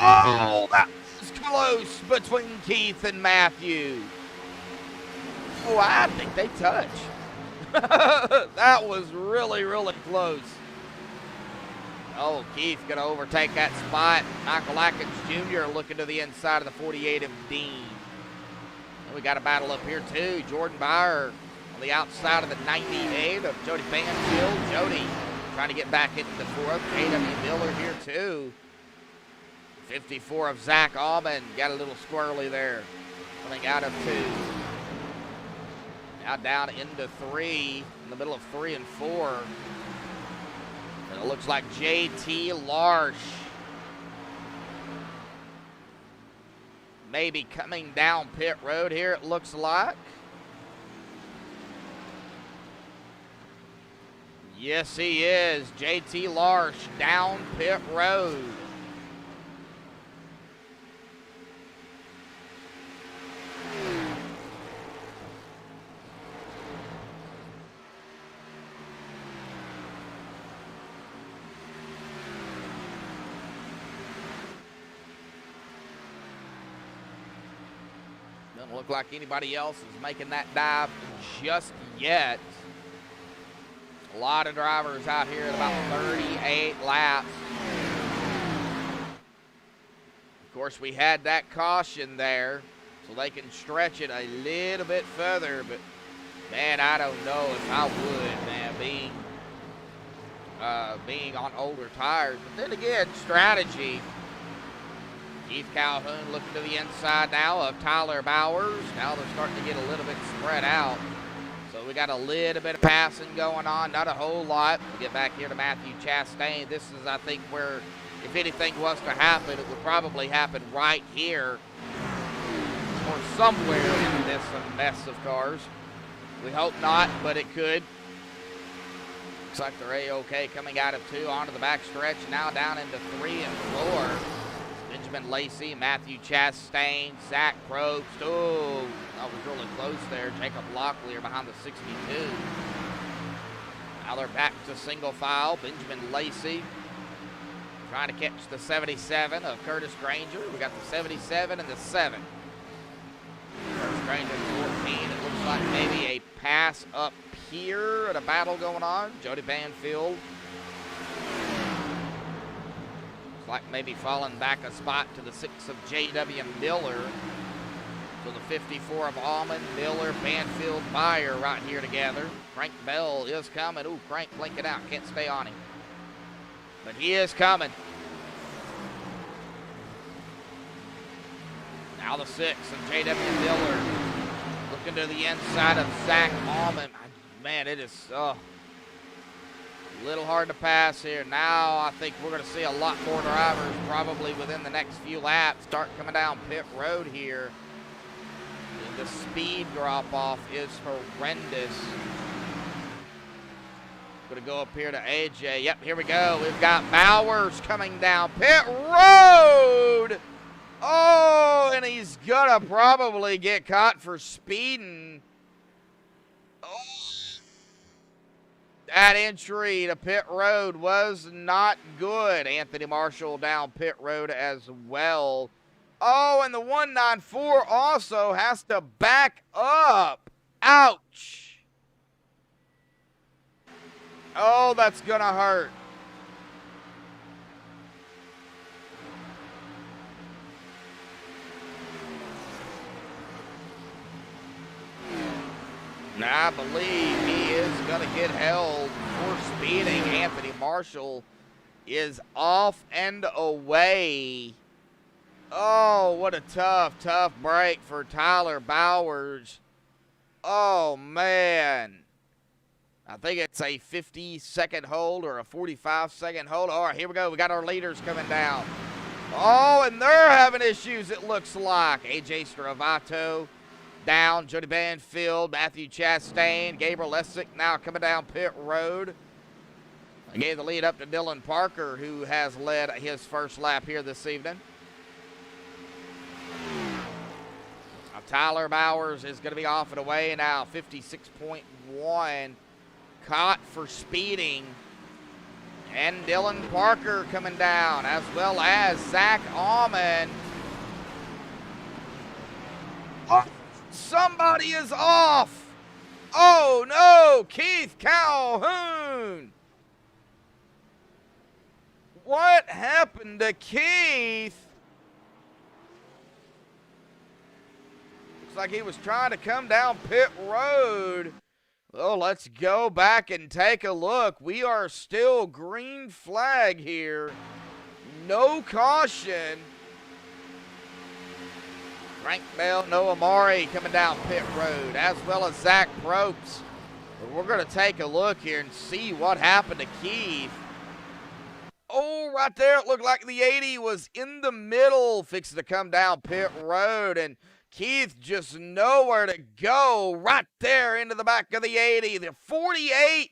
Oh, that was close between Keith and Matthew. Oh, I think they touch. That was really, really close. Oh, Keith going to overtake that spot. Michael Atkins Jr. looking to the inside of the 48 of Dean. And we got a battle up here, too. Jordan Bauer on the outside of the 98 of Jody Banfield. Jody trying to get back into the fourth. A.W. Miller here, too. 54 of Zach Allman. Got a little squirrely there. Coming out of 2. Now down into 3. In the middle of 3 and 4. And it looks like J.T. Larsh maybe coming down pit road here, it looks like. Yes, he is. J.T. Larsh down pit road. Doesn't look like anybody else is making that dive just yet. A lot of drivers out here at about 38 laps. Of course, we had that caution there, so they can stretch it a little bit further, but man, I don't know if I would, man, being on older tires. But then again, strategy. Keith Calhoun looking to the inside now of Tyler Bowers. Now they're starting to get a little bit spread out. So we got a little bit of passing going on, not a whole lot. We get back here to Matthew Chastain. This is, I think, where if anything was to happen, it would probably happen right here or somewhere in this mess of cars. We hope not, but it could. Looks like they're A-OK coming out of 2 onto the back stretch, now down into 3 and 4. Benjamin Lacey, Matthew Chastain, Zach Probst. Oh, that was really close there. Jacob Locklear behind the 62. Now they're back to single file. Benjamin Lacey trying to catch the 77 of Curtis Granger. We got the 77 and the 7. Curtis Granger 14. It looks like maybe a pass up here and a battle going on. Jody Banfield. Like maybe falling back a spot to the 6 of J.W. Miller. So the 54 of Allman, Miller, Banfield, Meyer right here together. Frank Bell is coming. Ooh, Frank blinking out. Can't stay on him. But he is coming. Now the 6 of J.W. Miller. Looking to the inside of Zach Allman. Man, it is... little hard to pass here. Now I think we're going to see a lot more drivers probably within the next few laps start coming down pit road here. And the speed drop-off is horrendous. Going to go up here to AJ. Yep, here we go. We've got Bowers coming down pit road. Oh, and he's going to probably get caught for speeding. Oh. That entry to pit road was not good. Anthony Marshall down pit road as well. Oh, and the 194 also has to back up. Ouch. Oh, that's going to hurt. I believe he is going to get held for speeding. Anthony Marshall is off and away. Oh, what a tough break for Tyler Bowers. Oh, man. I think it's a 50-second hold or a 45-second hold. All right, here we go. We got our leaders coming down. Oh, and they're having issues, it looks like. AJ Stravato down, Jody Banfield, Matthew Chastain, Gabriel Lessick now coming down pit road. I gave the lead up to Dylan Parker, who has led his first lap here this evening. Now, Tyler Bowers is going to be off and away now, 56.1, caught for speeding. And Dylan Parker coming down, as well as Zach Allman. Oh. Somebody is off. Oh, no. Keith Calhoun. What happened to Keith? Looks like he was trying to come down pit road. Well, let's go back and take a look. We are still green flag here. No caution. Frank Bell, Noah Murray coming down pit road, as well as Zach Probst. But we're going to take a look here and see what happened to Keith. Oh, right there, it looked like the 80 was in the middle, fixing to come down pit road, and Keith just nowhere to go right there into the back of the 80. The 48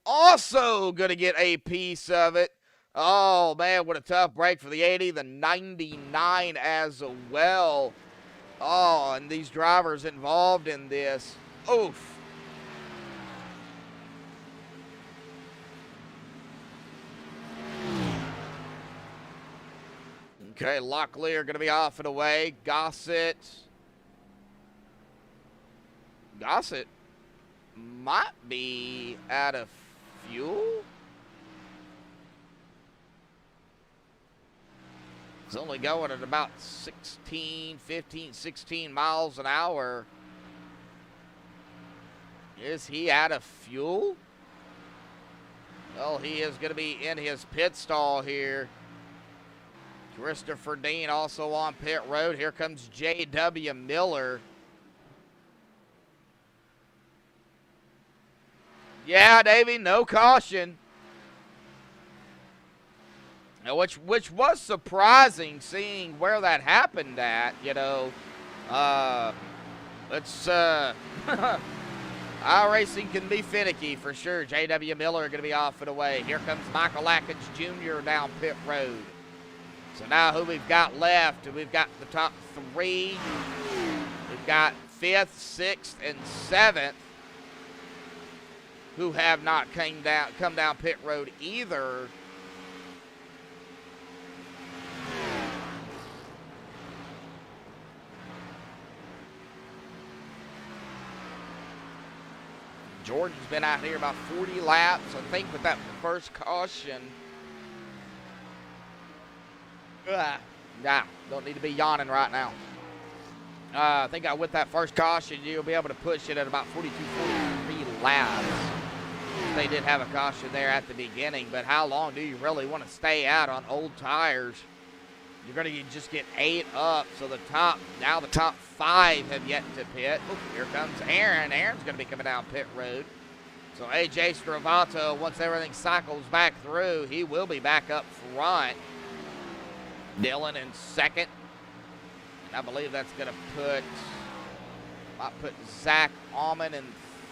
also going to get a piece of it. Oh, man, what a tough break for the 80. The 99 as well. Oh, and these drivers involved in this. Oof. Okay, Locklear going to be off and away. Gossett. Gossett might be out of fuel. It's only going at about 16, 15, 16 miles an hour. Is he out of fuel? Well, he is going to be in his pit stall here. Christopher Dean also on pit road. Here comes J.W. Miller. Yeah, Davey, no caution. Now, which was surprising, seeing where that happened at. You know, iRacing can be finicky for sure. J.W. Miller going to be off and away. Here comes Michael Atkins Jr. down pit road. So now who we've got left? We've got the top three. We've got 5th, 6th, and 7th, who have not come down pit road either. Jordan's been out here about 40 laps. I think with that first caution. Nah, don't need to be yawning right now. I think with that first caution, you'll be able to push it at about 42, 43 laps. They did have a caution there at the beginning, but how long do you really want to stay out on old tires? You're going to just get 8 up, so the top 5 have yet to pit. Oh, here comes Aaron. Aaron's going to be coming down pit road. So AJ Stravato, once everything cycles back through, he will be back up front. Dylan in 2nd. And I believe that's going to might put Zach Allman in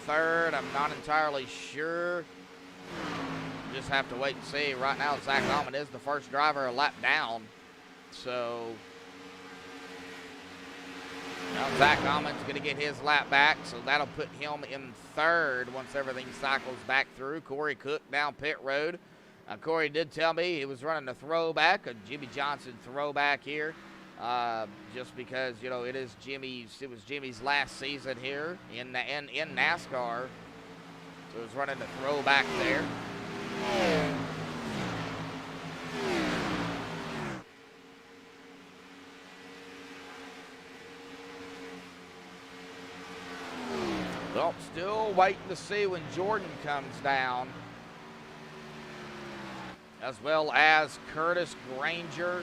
3rd. I'm not entirely sure. Just have to wait and see. Right now, Zach Allman is the first driver a lap down. So now Zach Allman's going to get his lap back, so that'll put him in 3rd once everything cycles back through. Corey Cook down pit road. Corey did tell me he was running a throwback, a Jimmy Johnson throwback here, just because, you know, it was Jimmy's last season here in NASCAR, so he was running a throwback there. Well, still waiting to see when Jordan comes down, as well as Curtis Granger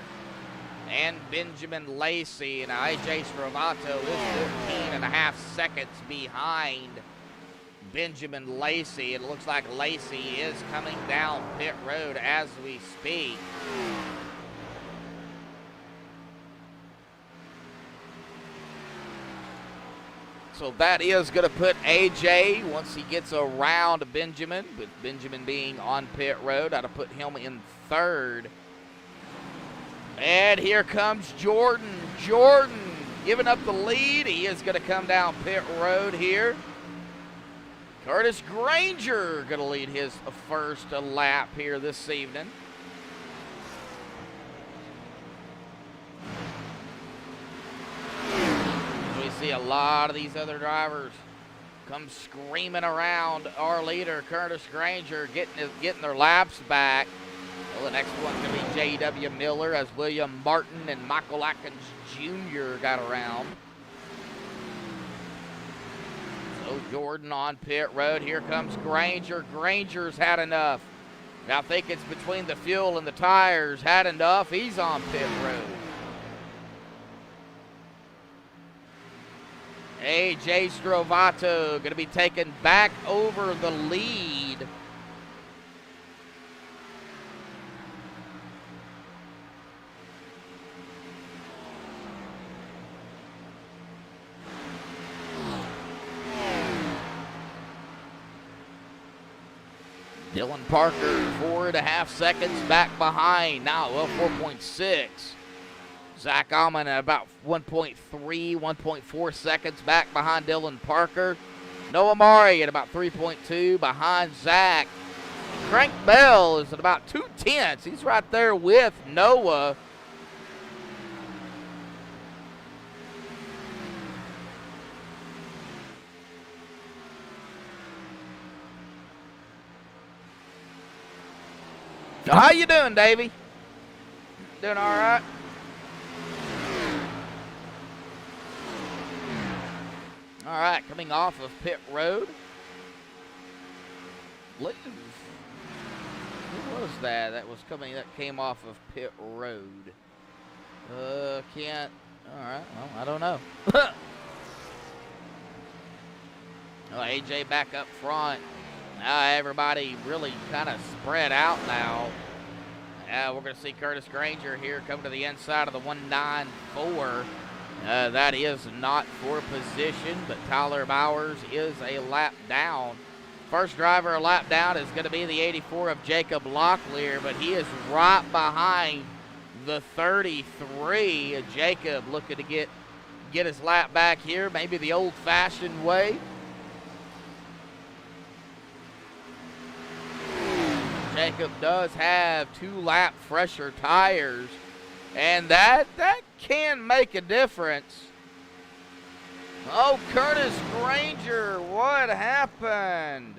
and Benjamin Lacey. And AJ Stravato is 15.5 seconds behind Benjamin Lacey. It looks like Lacey is coming down pit road as we speak. So that is going to put AJ, once he gets around Benjamin, with Benjamin being on pit road, that'll put him in 3rd. And here comes Jordan. Jordan giving up the lead. He is going to come down pit road here. Curtis Granger going to lead his first lap here this evening. We see a lot of these other drivers come screaming around our leader, Curtis Granger, getting their laps back. Well, the next one's going to be J.W. Miller, as William Martin and Michael Atkins Jr. got around. So Jordan on pit road. Here comes Granger. Granger's had enough. Now I think it's between the fuel and the tires. Had enough. He's on pit road. AJ Stravato going to be taken back over the lead. Dylan Parker, 4.5 seconds back behind. Now, well, 4.6. Zach Allman at about 1.3, 1.4 seconds back behind Dylan Parker. Noah Murray at about 3.2 behind Zach. Frank Bell is at about 2/10. He's right there with Noah. How you doing, Davey? Doing all right? All right, coming off of pit road. Who was that? That came off of pit road. Can't. All right. Well, I don't know. Oh, AJ back up front. Now everybody really kind of spread out now. We're going to see Curtis Granger here come to the inside of the 194. That is not for position, but Tyler Bowers is a lap down. First driver a lap down is going to be the 84 of Jacob Locklear, but he is right behind the 33. Jacob looking to get his lap back here, maybe the old-fashioned way. Jacob does have 2-lap fresher tires, and that can make a difference. Oh, Curtis Granger, what happened?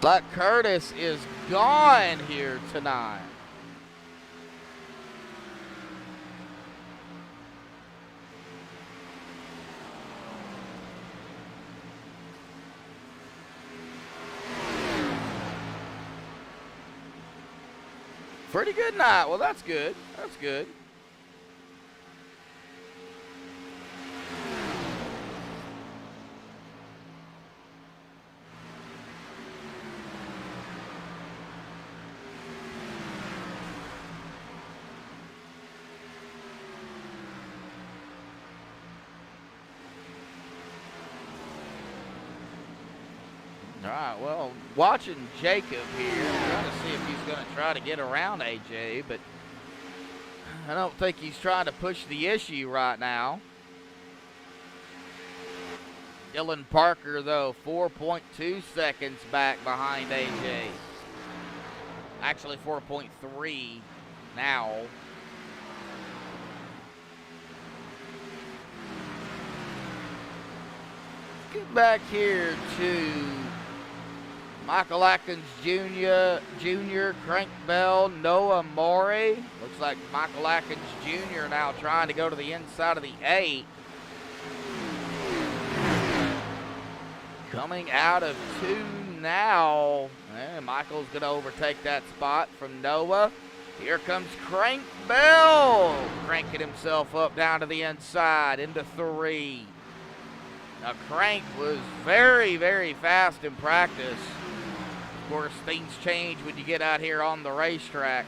But Curtis is gone here tonight. Pretty good night. Well, that's good. That's good. All right, well, watching Jacob here, trying to see if he's going to try to get around AJ, but I don't think he's trying to push the issue right now. Dylan Parker, though, 4.2 seconds back behind AJ. Actually, 4.3 now. Get back here to Michael Atkins Jr., Crank Bell, Noah Morey. Looks like Michael Atkins Jr. now trying to go to the inside of the 8. Coming out of 2 now. And Michael's going to overtake that spot from Noah. Here comes Crank Bell, cranking himself up down to the inside into 3. Now, Crank was very, very fast in practice. Of course, things change when you get out here on the racetrack.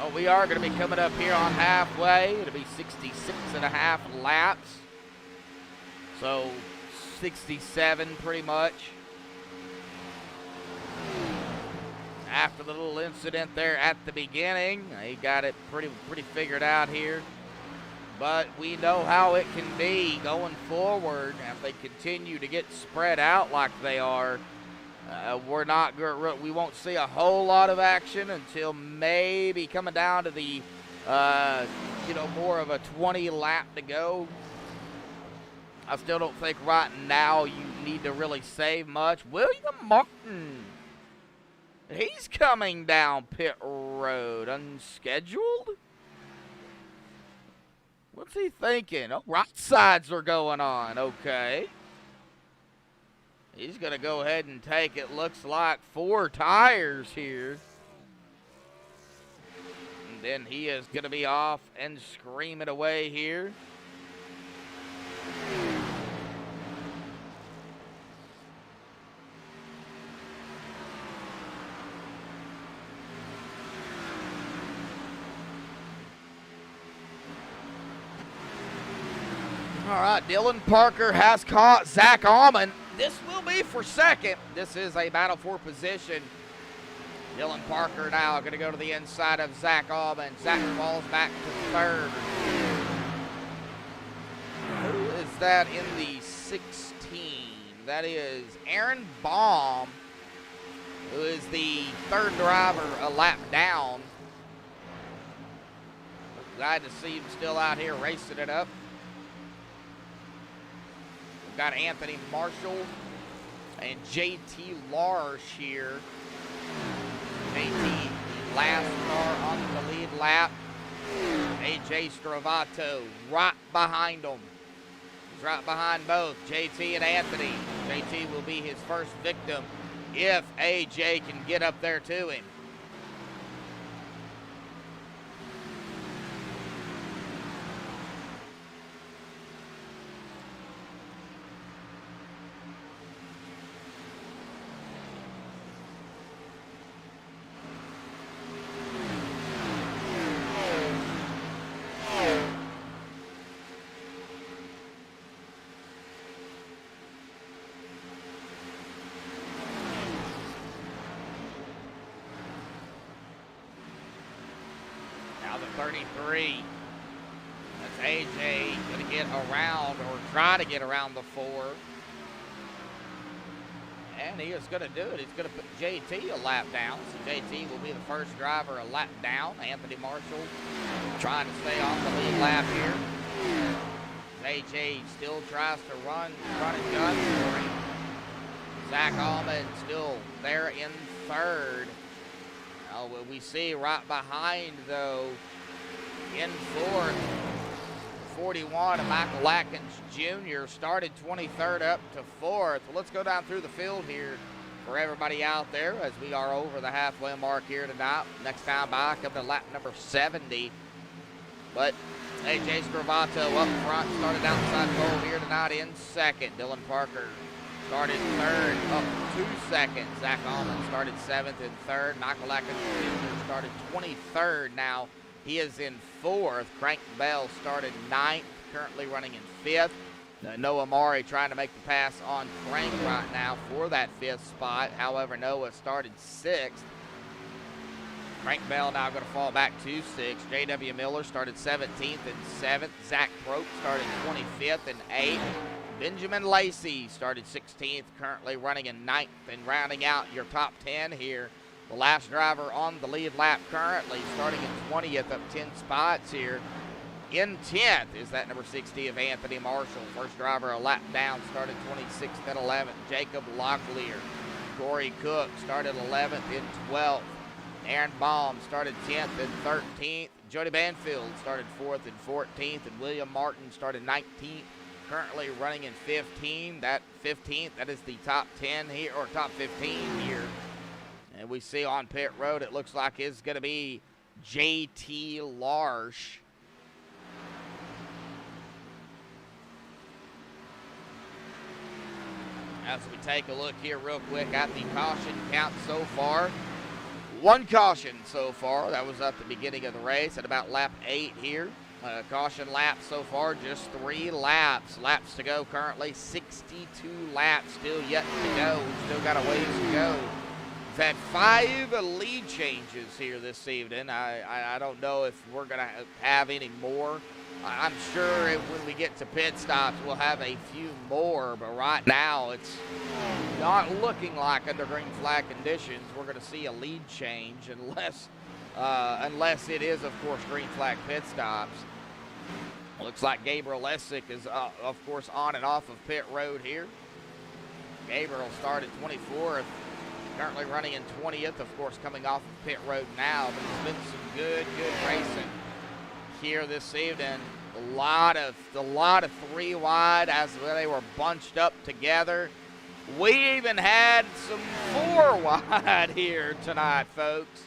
Oh, we are going to be coming up here on halfway. It'll be 66.5 laps. So, 67 pretty much. After the little incident there at the beginning, he got it pretty figured out here. But we know how it can be going forward. If they continue to get spread out like they are, we won't see a whole lot of action until maybe coming down to the, more of a 20 lap to go. I still don't think right now you need to really save much. William Martin. He's coming down pit road unscheduled. What's he thinking? Oh, right sides are going on. Okay. He's going to go ahead and take, it looks like, 4 tires here. And then he is going to be off and screaming away here. All right, Dylan Parker has caught Zach Allman. This will be for second. This is a battle for position. Dylan Parker now going to go to the inside of Zach Allman. Zach falls back to 3rd. Who is that in the 16? That is Aaron Baum, who is the 3rd driver a lap down. Glad to see him still out here racing it up. We've got Anthony Marshall and JT Larsh here. JT, last car on the lead lap. AJ Stravato right behind him. He's right behind both JT and Anthony. JT will be his first victim if AJ can get up there to him. Now the 33. That's AJ going to get around or try to get around the 4. And he is going to do it. He's going to put JT a lap down. So JT will be the first driver a lap down. Anthony Marshall trying to stay on the lead lap here. AJ still tries to run and gun for him. Zach Allman still there in third. What we see right behind, though, in fourth, 41, Michael Atkins Jr. started 23rd up to 4th. Well, let's go down through the field here for everybody out there as we are over the halfway mark here tonight. Next time by, come to lap number 70. But AJ Stravato up front, started outside pole here tonight in second. Dylan Parker started third, up 2 seconds. Zach Allman started 7th and 3rd. Michael Atkins Jr. started 23rd now. He is in 4th. Crank Bell started 9th, currently running in 5th. Noah Maury trying to make the pass on Crank right now for that 5th spot. However, Noah started 6th. Crank Bell now going to fall back to 6th. J.W. Miller started 17th and 7th. Zach Croak started 25th and 8th. Benjamin Lacey started 16th, currently running in 9th, and rounding out your top 10 here. The last driver on the lead lap currently starting in 20th, up 10 spots here. In 10th is that number 60 of Anthony Marshall. First driver a lap down, started 26th and 11th. Jacob Locklear. Corey Cook started 11th and 12th. Aaron Baum started 10th and 13th. Jody Banfield started 4th and 14th, and William Martin started 19th. Currently running in 15. That 15th, that is the top 10 here, or top 15 here. And we see on pit road, it looks like it's going to be JT Larsh. As we take a look here real quick at the caution count so far. 1 caution so far. That was at the beginning of the race at about lap 8 here. Caution laps so far, just 3 laps. Laps to go currently, 62 laps still yet to go. We've still got a ways to go. We've had 5 lead changes here this evening. I don't know if we're going to have any more. I'm sure when we get to pit stops, we'll have a few more. But right now, it's not looking like under green flag conditions we're going to see a lead change unless it is, of course, green flag pit stops. Looks like Gabriel Lessick is, of course, on and off of pit road here. Gabriel started 24th, currently running in 20th, of course, coming off of pit road now. But it's been some good racing here this evening. A lot of 3 wide as they were bunched up together. We even had some 4 wide here tonight, folks.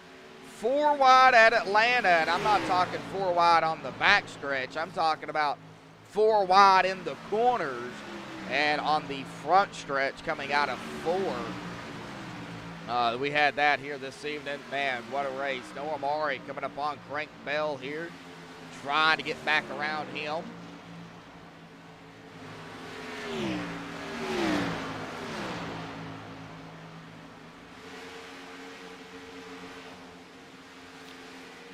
4 wide at Atlanta, and I'm not talking 4 wide on the back stretch. I'm talking about 4 wide in the corners and on the front stretch coming out of 4. We had that here this evening. Man, what a race. Noah Maury coming up on Crank Bell here, trying to get back around him.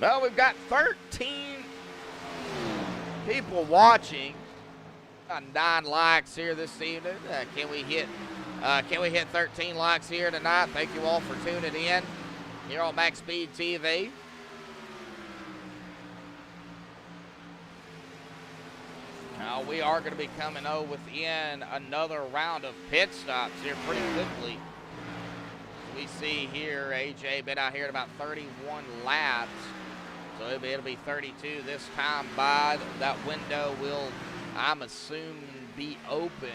Well, we've got 13 people watching. 9 likes here this evening. Can we hit 13 likes here tonight? Thank you all for tuning in here on MaxspeedTV. we are going to be coming within another round of pit stops here pretty quickly. We see here AJ been out here at about 31 laps. So it'll be 32 this time by. That window will, I'm assuming, be open.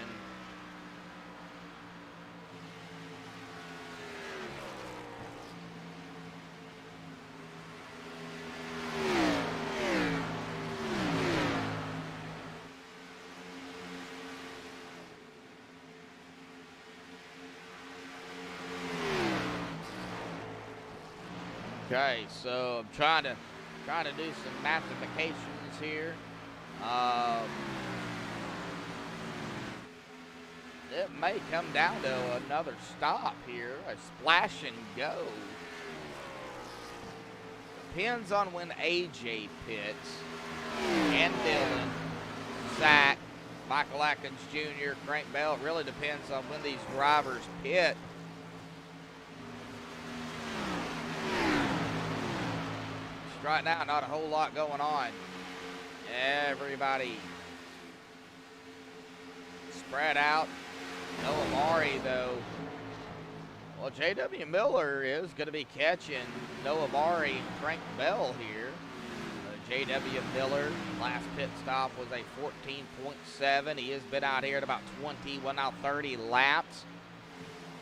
Okay, so I'm trying to do some mathematications here. It may come down to another stop here, a splash and go. Depends on when AJ pits, and Dylan, Zach, Michael Atkins Jr., Frank Bell. It really depends on when these drivers pit. Right now, not a whole lot going on. Everybody spread out. No Amari, though. Well, J.W. Miller is going to be catching Noah Amari and Frank Bell here. J.W. Miller, last pit stop was a 14.7. He has been out here at about 21 out 30 laps.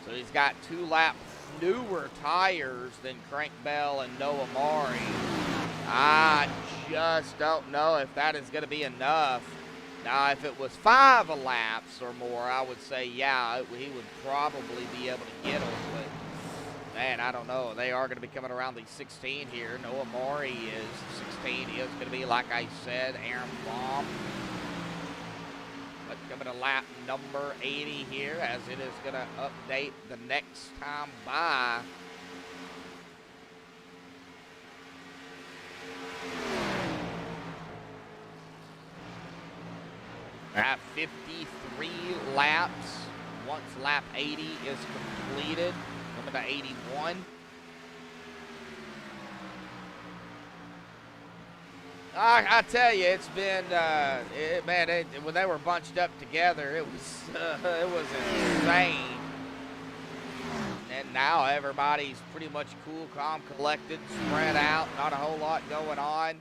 So he's got 2 lap newer tires than Frank Bell and Noah Amari. I just don't know if that is going to be enough. Now, if it was 5 laps or more, I would say, yeah, he would probably be able to get them. But, man, I don't know. They are going to be coming around the 16 here. Noah Amari is 16. He is going to be, like I said, Aaron Baum. But coming to lap number 80 here, as it is going to update the next time by. At 53 laps, once lap 80 is completed, coming to 81. I tell you, it's been, when they were bunched up together, it was insane. And now everybody's pretty much cool, calm, collected, spread out, not a whole lot going on.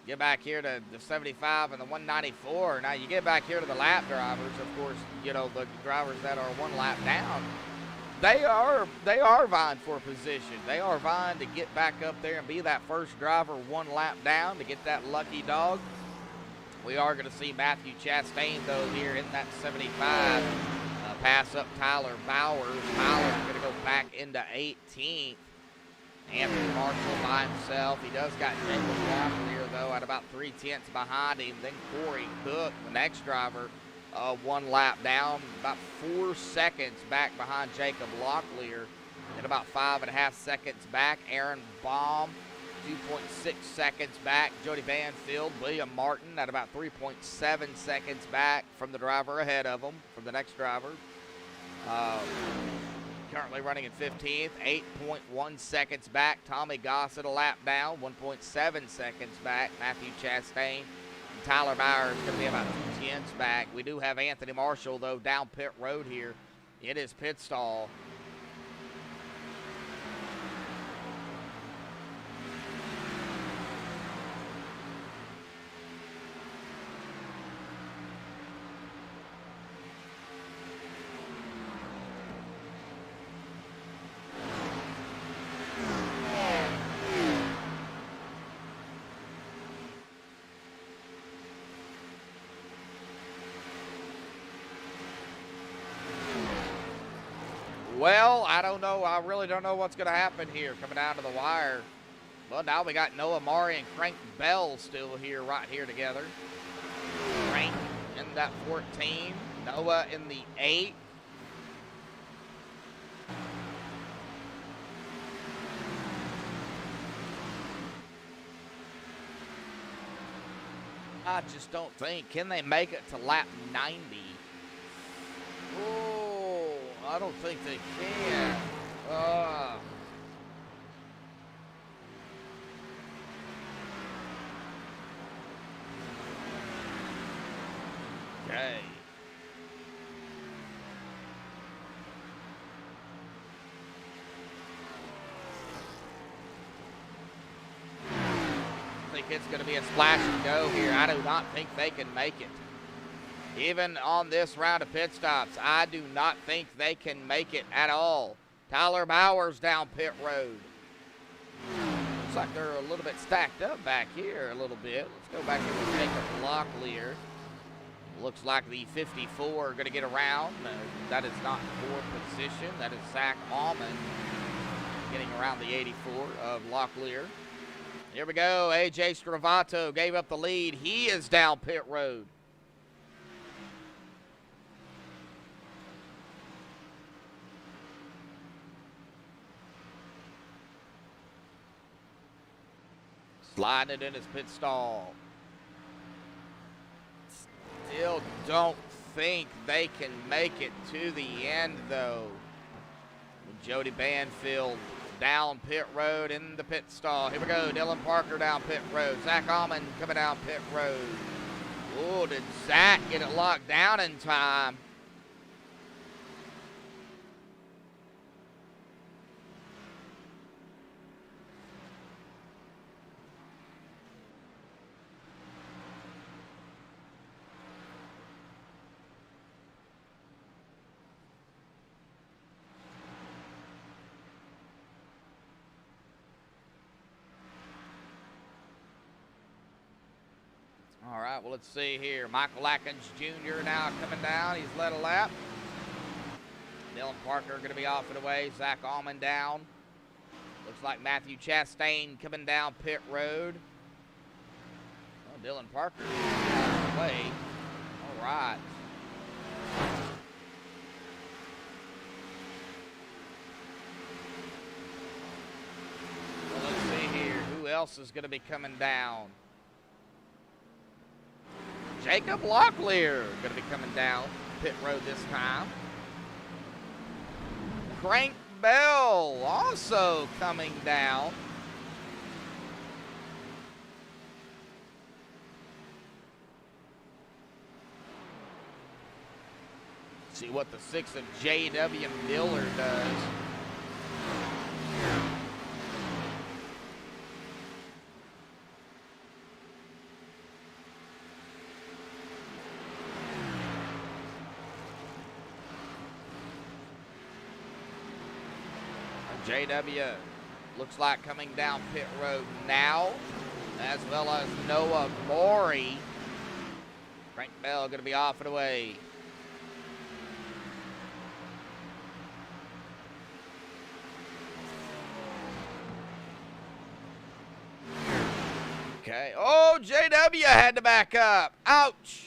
Get back here to the 75 and the 194. Now you get back here to the lap drivers, of course, you know, the drivers that are 1 lap down. They are vying for position. They are vying to get back up there and be that first driver 1 lap down to get that lucky dog. We are going to see Matthew Chastain, though, here in that 75, pass up Tyler Bowers. Tyler's going to go back into 18th. Anthony Marshall by himself. He does got Jacob Locklear, though, at about 3/10 behind him. Then Corey Cook, the next driver, 1 lap down, about 4 seconds back behind Jacob Locklear. And about 5.5 seconds back, Aaron Baum, 2.6 seconds back. Jody Banfield, William Martin at about 3.7 seconds back from the driver ahead of him, from the next driver. Currently running in 15th, 8.1 seconds back. Tommy Gossett a lap down, 1.7 seconds back. Matthew Chastain and Tyler Bowers is going to be about 2/10 back. We do have Anthony Marshall, though, down pit road here in his pit stall. Well, I don't know. I really don't know what's going to happen here coming down to the wire. Well, now we got Noah Amari and Frank Bell still here, right here together. Frank in that 14. Noah in the 8. I just don't think. Can they make it to lap 90? Oh. I don't think they can. Okay. I think it's going to be a splash and go here. I do not think they can make it. Even on this round of pit stops, I do not think they can make it at all. Tyler Bowers down pit road. Looks like they're a little bit stacked up back here a little bit. Let's go back here with Jacob Locklear. Looks like the 54 are going to get around. That is not for position. That is Zach Almond getting around the 84 of Locklear. Here we go. AJ Stravato gave up the lead. He is down pit road. Sliding it in his pit stall. Still don't think they can make it to the end, though. Jody Banfield down pit road in the pit stall. Here we go. Dylan Parker down pit road. Zach Almond coming down pit road. Oh, did Zach get it locked down in time? All right, well, let's see here. Michael Atkins Jr. now coming down. He's led a lap. Dylan Parker going to be off and away. Zach Almond down. Looks like Matthew Chastain coming down pit road. Oh, Dylan Parker out of the way. All right. Well, let's see here. Who else is going to be coming down? Jacob Locklear going to be coming down pit road this time. Crank Bell also coming down. See what the 6 of J.W. Miller does. JW looks like coming down pit road now, as well as Noah Morey. Frank Bell going to be off and away. Okay. Oh, JW had to back up. Ouch.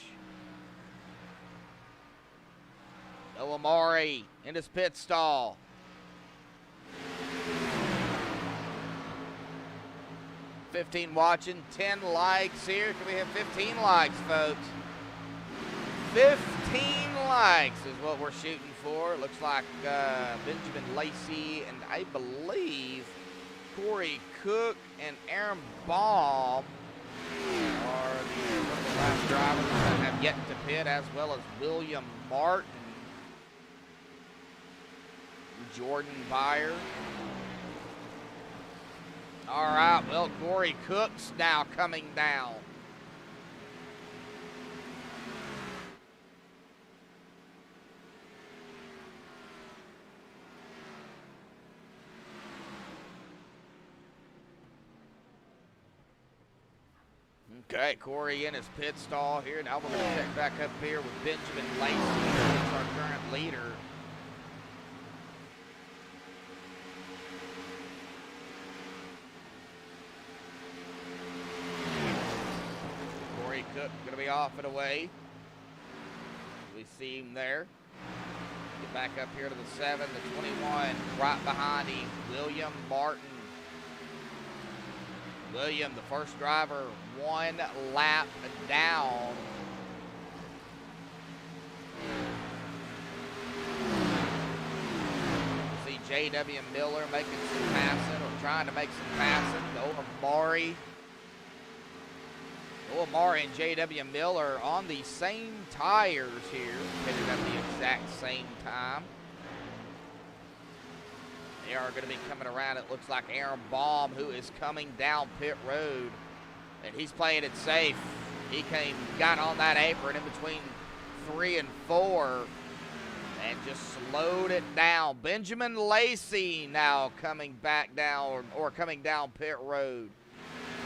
Noah Morey in his pit stall. 15 watching, 10 likes here. Can we have 15 likes, folks? 15 likes is what we're shooting for. It looks like Benjamin Lacey and I believe Corey Cook and Aaron Baum are the last drivers that have yet to pit, as well as William Martin, Jordan Byer. All right, well, Corey Cook's now coming down. Okay, Corey in his pit stall here. Now we're going to check back up here with Benjamin Lacey, who's our current leader. Cook going to be off and away. We see him there. Get back up here to the 7, the 21, right behind him, William Martin. William, the first driver, 1 lap down. See J.W. Miller making some passing, or trying to make some passing over Maury. Omar and J.W. Miller on the same tires here, pitted at the exact same time. They are going to be coming around. It looks like Aaron Baum, who is coming down pit road, and he's playing it safe. He got on that apron in between 3 and 4 and just slowed it down. Benjamin Lacey now coming back down or coming down pit road.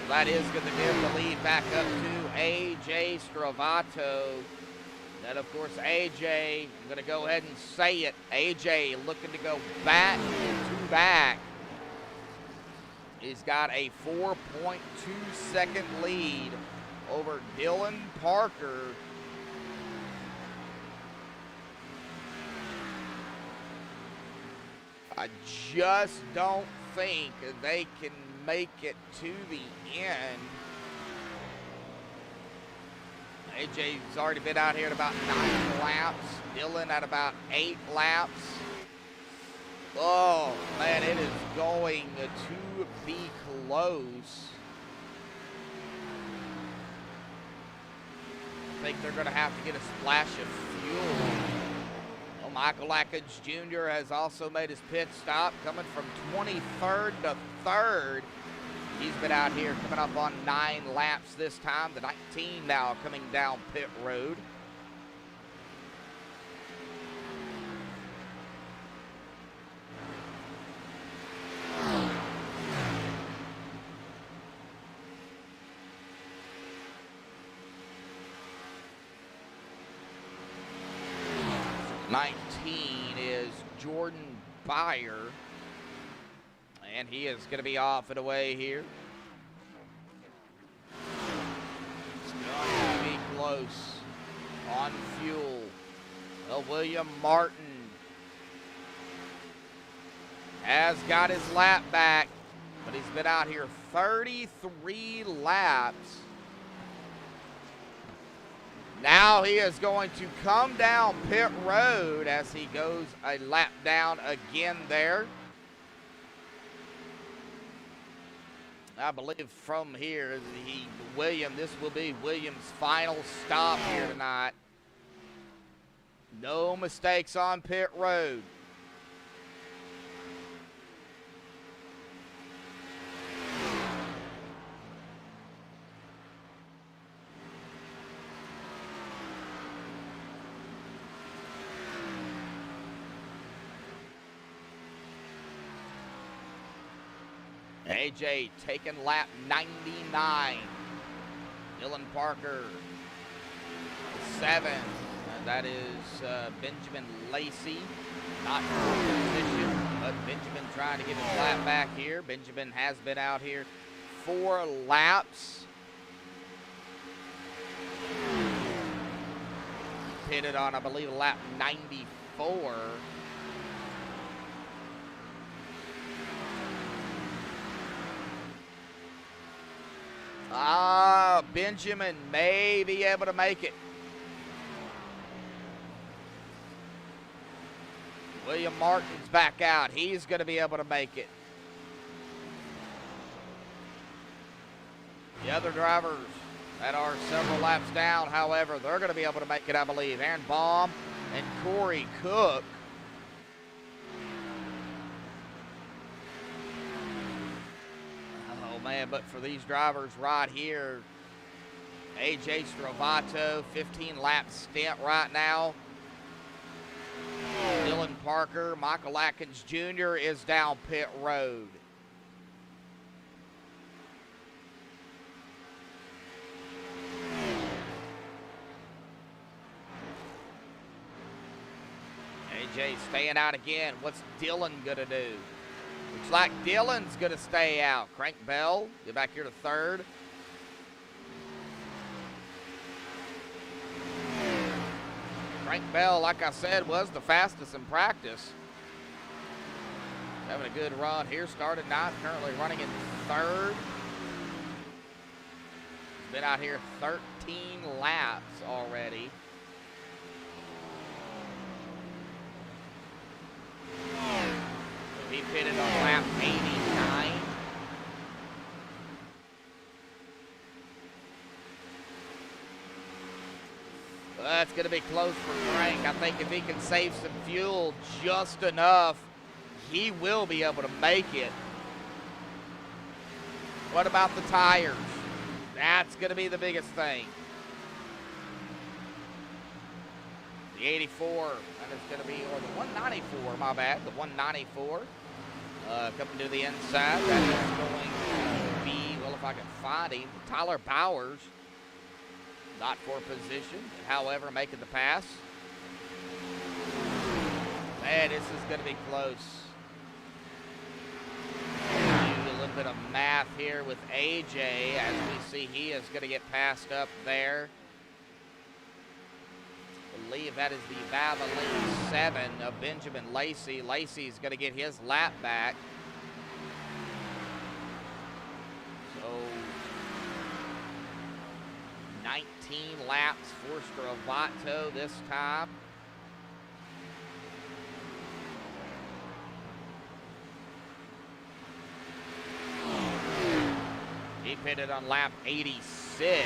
So that is going to give the lead back up to AJ Stravato. And of course, AJ, I'm going to go ahead and say it. AJ looking to go back to back. He's got a 4.2 second lead over Dylan Parker. I just don't think they can make it to the end. AJ's already been out here at about 9 laps. Dylan at about 8 laps. Oh, man, it is going to be close. I think they're going to have to get a splash of fuel. Well, Michael Atkins Jr. has also made his pit stop, coming from 23rd to 3rd. He's been out here coming up on 9 laps this time. The 19 now coming down pit road. Is Jordan Byer, and he is going to be off and away here. It's going to be close on fuel. Well, William Martin has got his lap back, but he's been out here 33 laps. Now he is going to come down pit road as he goes a lap down again there. I believe from here, this will be Williams' final stop here tonight. No mistakes on pit road. AJ taking lap 99. Dylan Parker, 7. And that is Benjamin Lacey. Not in position, but Benjamin trying to get his lap back here. Benjamin has been out here 4 laps. Pitted on, I believe, lap 94. Benjamin may be able to make it. William Martin's back out. He's going to be able to make it. The other drivers that are several laps down, however, they're going to be able to make it, I believe. Aaron Baum and Corey Cook. Man, but for these drivers right here, AJ Stravato, 15 lap stint right now. Dylan Parker, Michael Atkins Jr. is down pit road. AJ staying out again. What's Dylan gonna do? Looks like Dylan's going to stay out. Crank Bell, get back here to 3rd. Crank Bell, like I said, was the fastest in practice. Having a good run here. Started 9th, currently running in 3rd. He's been out here 13 laps already. He pitted on lap 89. That's going to be close for Frank. I think if he can save some fuel just enough, he will be able to make it. What about the tires? That's going to be the biggest thing. The 84, that is going to be, or the 194, my bad, the 194. Coming to the inside, that is going to be, well, if I can find him, Tyler Bowers. Not for position, however, making the pass. Man, this is going to be close. Do a little bit of math here with AJ as we see he is going to get passed up there. I believe that is the Valvoline 7 of Benjamin Lacey. Lacey's going to get his lap back. So 19 laps for Stravato this time. He pitted on lap 86.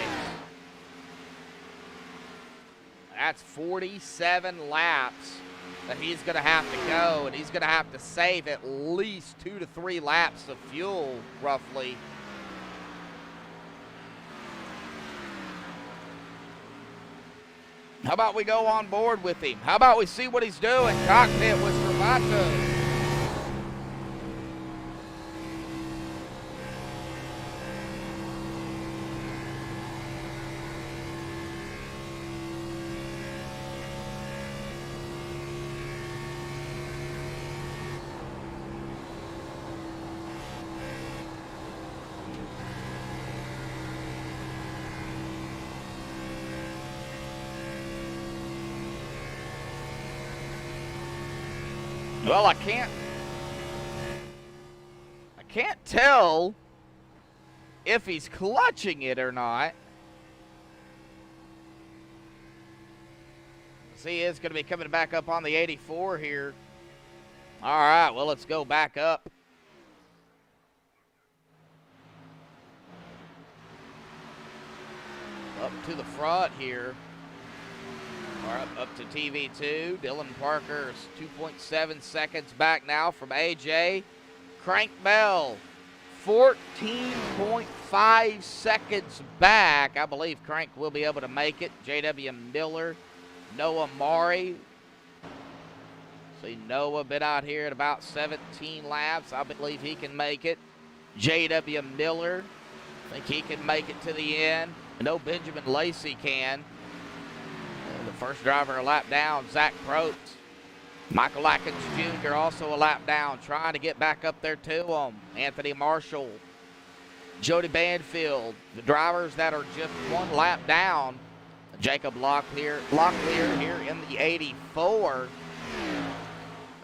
That's 47 laps that he's going to have to go, and he's going to have to save at least 2 to 3 laps of fuel, roughly. How about we go on board with him? How about we see what he's doing? Cockpit with Stravato. Well, I can't tell if he's clutching it or not. See, he is going to be coming back up on the 84 here. All right, well, let's go back up. Up to the front here. Or up to TV2. Dylan Parker is 2.7 seconds back now from AJ. Crank Bell, 14.5 seconds back. I believe Crank will be able to make it. J.W. Miller, Noah Maury. See Noah been out here at about 17 laps. I believe he can make it. J.W. Miller, I think he can make it to the end. I know Benjamin Lacey can. The first driver a lap down, Zach Probst. Michael Atkins Jr. also a lap down, trying to get back up there to him. Anthony Marshall, Jody Banfield, the drivers that are just one lap down. Jacob Locklear here in the 84.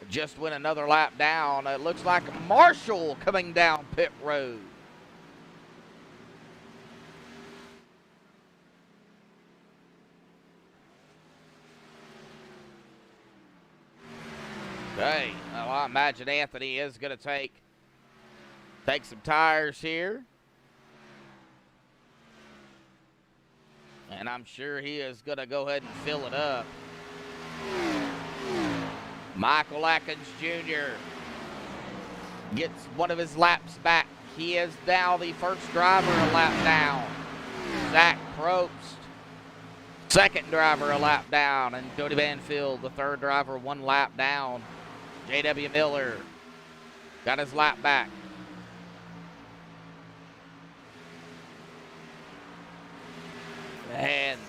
Just went another lap down. It looks like Marshall coming down pit road. Okay, well, I imagine Anthony is going to take some tires here. And I'm sure he is going to go ahead and fill it up. Michael Atkins Jr. gets one of his laps back. He is now the first driver a lap down. Zach Probst, second driver a lap down. And Jody Banfield, the third driver, one lap down. J.W. Miller got his lap back. And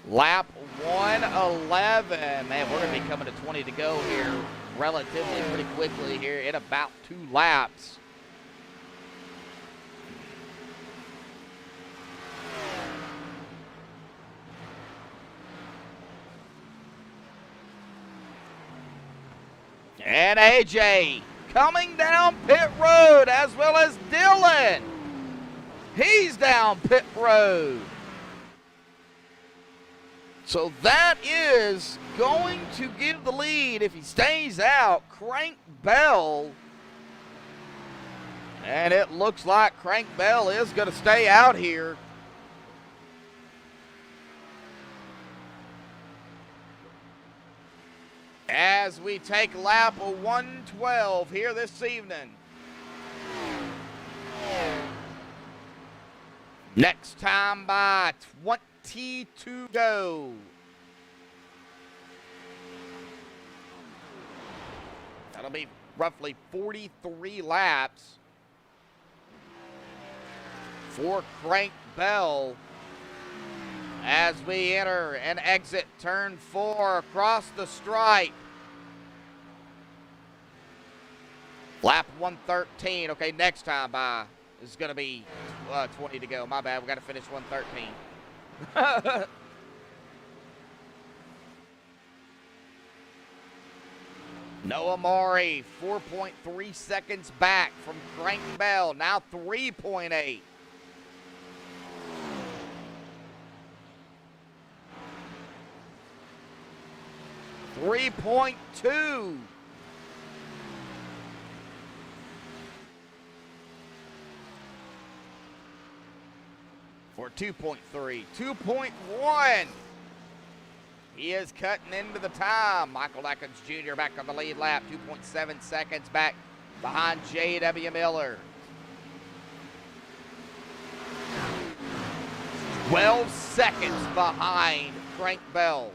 lap 111. Man, we're going to be coming to 20 to go here relatively pretty quickly here in about 2 laps. And AJ coming down pit road, as well as Dylan. He's down pit road. So that is going to give the lead, if he stays out, Crank Bell. And it looks like Crank Bell is going to stay out here. as we take lap 112 here this evening. Next time by 20 to go. That'll be roughly 43 laps for Crank Bell as we enter and exit turn 4 across the stripe. Lap 113. Okay, next time by is going to be 20 to go. My bad. We got to finish 113. Noah Maury, 4.3 seconds back from Crank Bell. Now 3.8. .2 for 2.3. 2.1. He is cutting into the time. Michael Atkins Jr. back on the lead lap. 2.7 seconds back behind J.W. Miller. 12 seconds behind Crank Bell.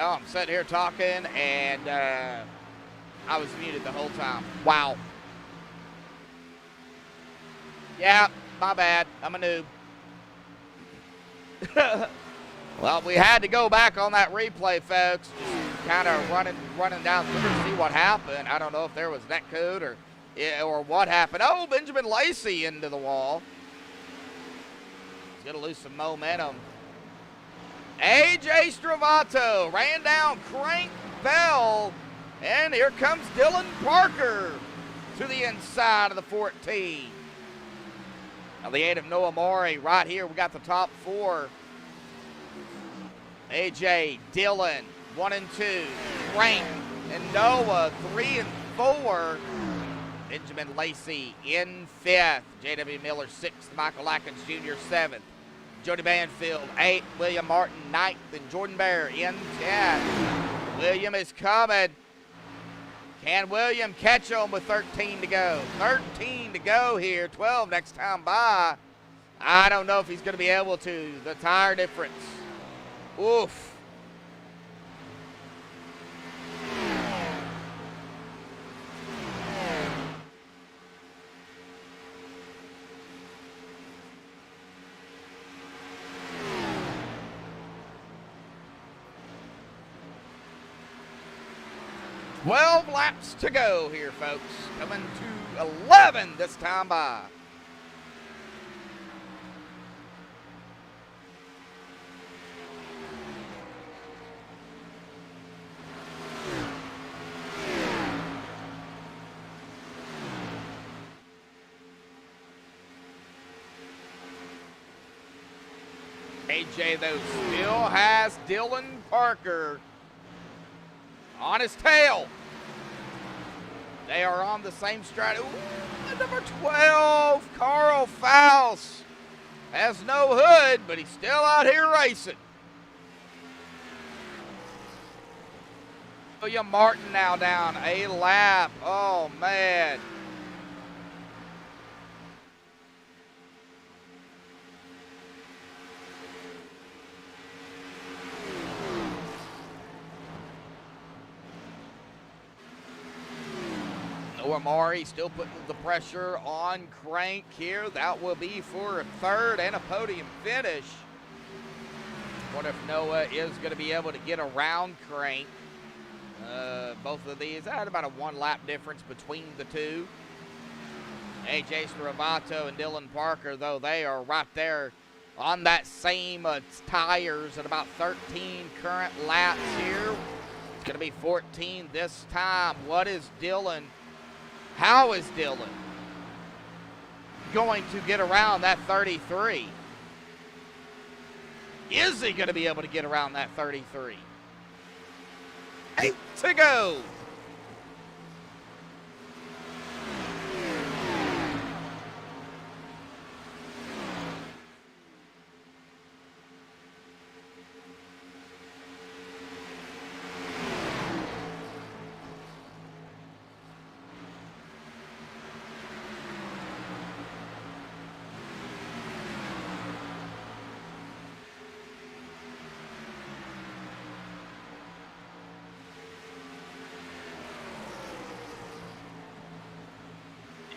Oh, I'm sitting here talking, and I was muted the whole time. Wow. Yeah, my bad. I'm a noob. Well, we had to go back on that replay, folks. Just kind of running down through to see what happened. I don't know if there was netcode or what happened. Oh, Benjamin Lacey into the wall. He's going to lose some momentum. AJ Stravato ran down Crank Bell, and here comes Dylan Parker to the inside of the 14. Now the 8 of Noah Maury right here. We got the top 4. AJ, Dylan, 1 and 2, Crank and Noah, 3 and 4. Benjamin Lacey in 5th. J.W. Miller 6th. Michael Atkins Jr. 7th. Jody Banfield 8th. William Martin 9th. And Jordan Bear in 10th. William is coming. Can William catch him with 13 to go? 13 to go here. 12 next time by. I don't know if he's going to be able to. The tire difference. Oof. Laps to go here, folks. Coming to 11 this time by. AJ, though, still has Dylan Parker on his tail. They are on the same strategy. Number 12, Carl Faust. Has no hood, but he's still out here racing. William Martin now down a lap. Oh, man. Amari still putting the pressure on Crank here. That will be for a 3rd and a podium finish. What if Noah is going to be able to get around Crank? Both of these had about a 1 lap difference between the two. AJ Stravato and Dylan Parker, though, they are right there on that same tires at about 13 current laps here. It's going to be 14 this time. What is Dylan? How is Dylan going to get around that 33? Is he going to be able to get around that 33? 8 to go.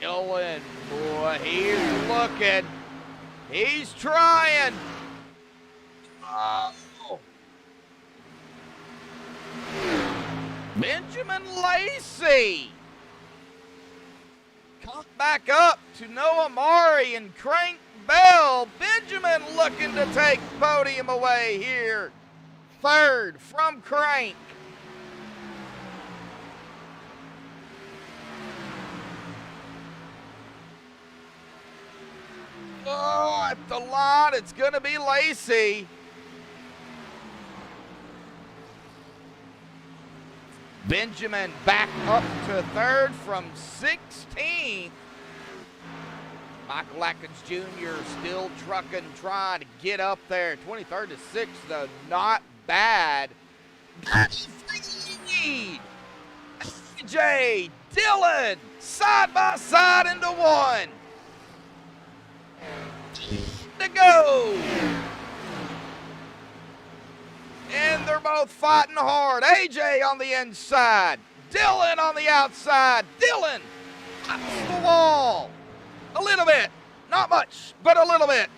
Dylan, boy, he's looking. He's trying. Oh. Benjamin Lacey. Come back up to Noah Mari and Crank Bell. Benjamin looking to take podium away here. 3rd from Crank. Oh, at the line, it's going to be Lacey. Benjamin back up to 3rd from 16th. Michael Atkins Jr. still trucking, trying to get up there. 23rd to 6th, though, not bad. That's the lead. AJ, Dylan, side by side into 1. To go. And they're both fighting hard. AJ on the inside. Dylan on the outside. Dylan pops the wall. A little bit. Not much, but a little bit.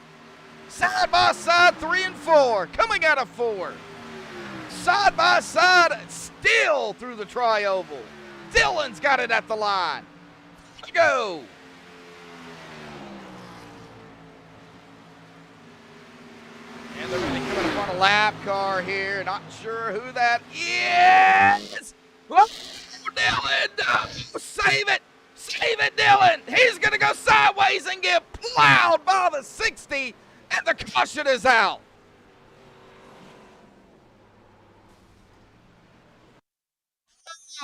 Side by side, 3 and 4. Coming out of 4. Side by side, still through the tri-oval. Dylan's got it at the line. Let's go. And they're going to be coming up on a lap car here. Not sure who that is. Oh, Dylan. Oh, save it. Save it, Dylan. He's going to go sideways and get plowed by the 60. And the caution is out.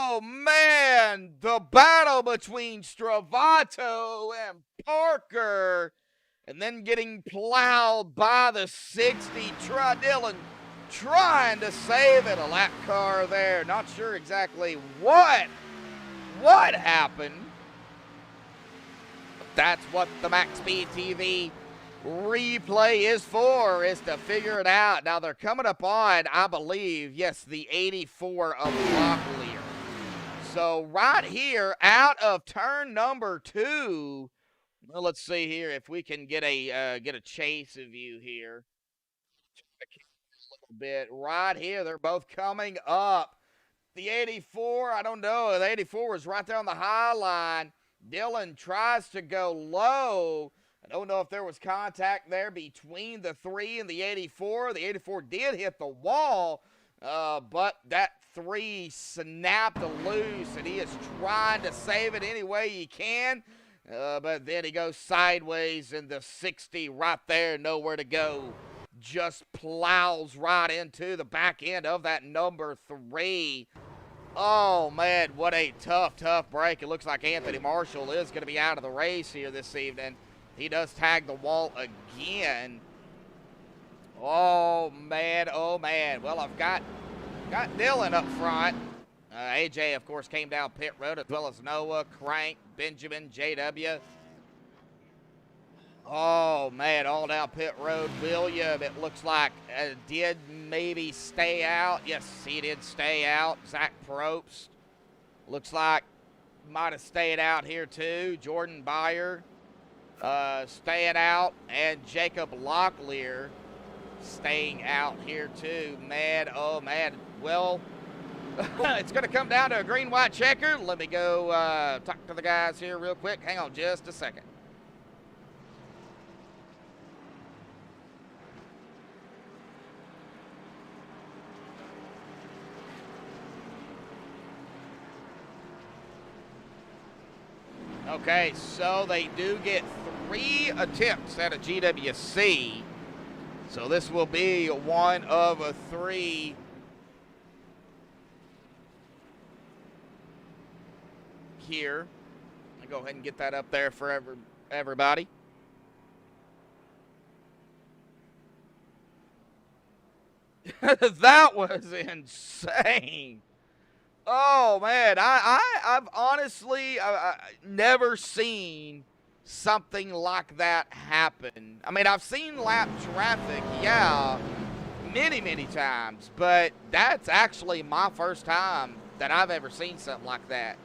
Oh, man, the battle between Stravato and Parker, and then getting plowed by the 60. Dylan trying to save it. A lap car there. Not sure exactly what happened. But that's what the MaxspeedTV replay is for, is to figure it out. Now they're coming up on, I believe, yes, the 84 of Locklear. So right here, out of turn number 2, well, let's see here if we can get a chase view here. A little bit right here. They're both coming up. The 84, I don't know. The 84 was right there on the high line. Dylan tries to go low. I don't know if there was contact there between the 3 and the 84. The 84 did hit the wall, but that 3 snapped loose, and he is trying to save it any way he can. But then he goes sideways, and the 60 right there, nowhere to go. Just plows right into the back end of that number 3. Oh, man, what a tough break. It looks like Anthony Marshall is going to be out of the race here this evening. He does tag the wall again. Oh, man, oh, man. Well, I've got Dylan up front. AJ, of course, came down pit road, as well as Noah, Crank, Benjamin, JW. Oh, man, all down pit road. William, it looks like, did maybe stay out. Yes, he did stay out. Zach Probst, looks like, might have stayed out here, too. Jordan Byer, staying out. And Jacob Locklear staying out here, too. Man, oh, man. Well, it's going to come down to a green-white checker. Let me go talk to the guys here real quick. Hang on just a second. Okay, so they do get 3 attempts at a GWC. So this will be one of 3. Here. I'll go ahead and get that up there for everybody. That was insane. Oh, man, I've honestly never seen something like that happen. I mean, I've seen lap traffic, yeah, many times, but that's actually my first time that I've ever seen something like that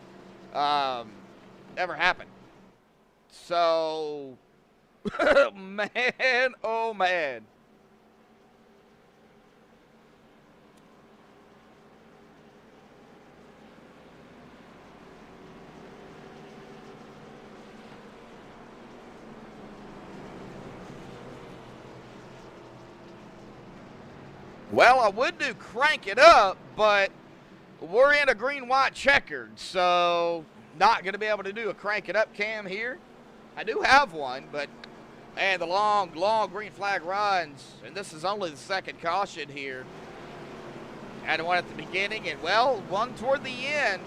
ever happen. So, man, oh, man. Well, I would do crank it up, but we're in a green-white checkered, so not going to be able to do a crank it up cam here. I do have one, but, man, the long green flag runs, and this is only the second caution here. Had one at the beginning, and, well, one toward the end.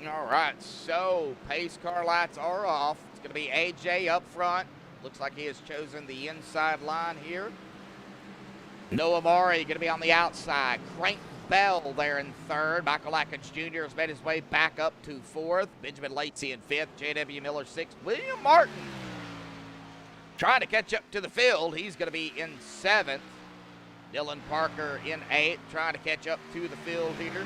All right, so pace car lights are off. It's going to be AJ up front. Looks like he has chosen the inside line here. Noah Murray going to be on the outside. Crank Bell there in 3rd. Michael Atkins Jr. has made his way back up to 4th. Benjamin Lacy in 5th. J.W. Miller 6th. William Martin trying to catch up to the field. He's going to be in 7th. Dylan Parker in 8th, trying to catch up to the field here.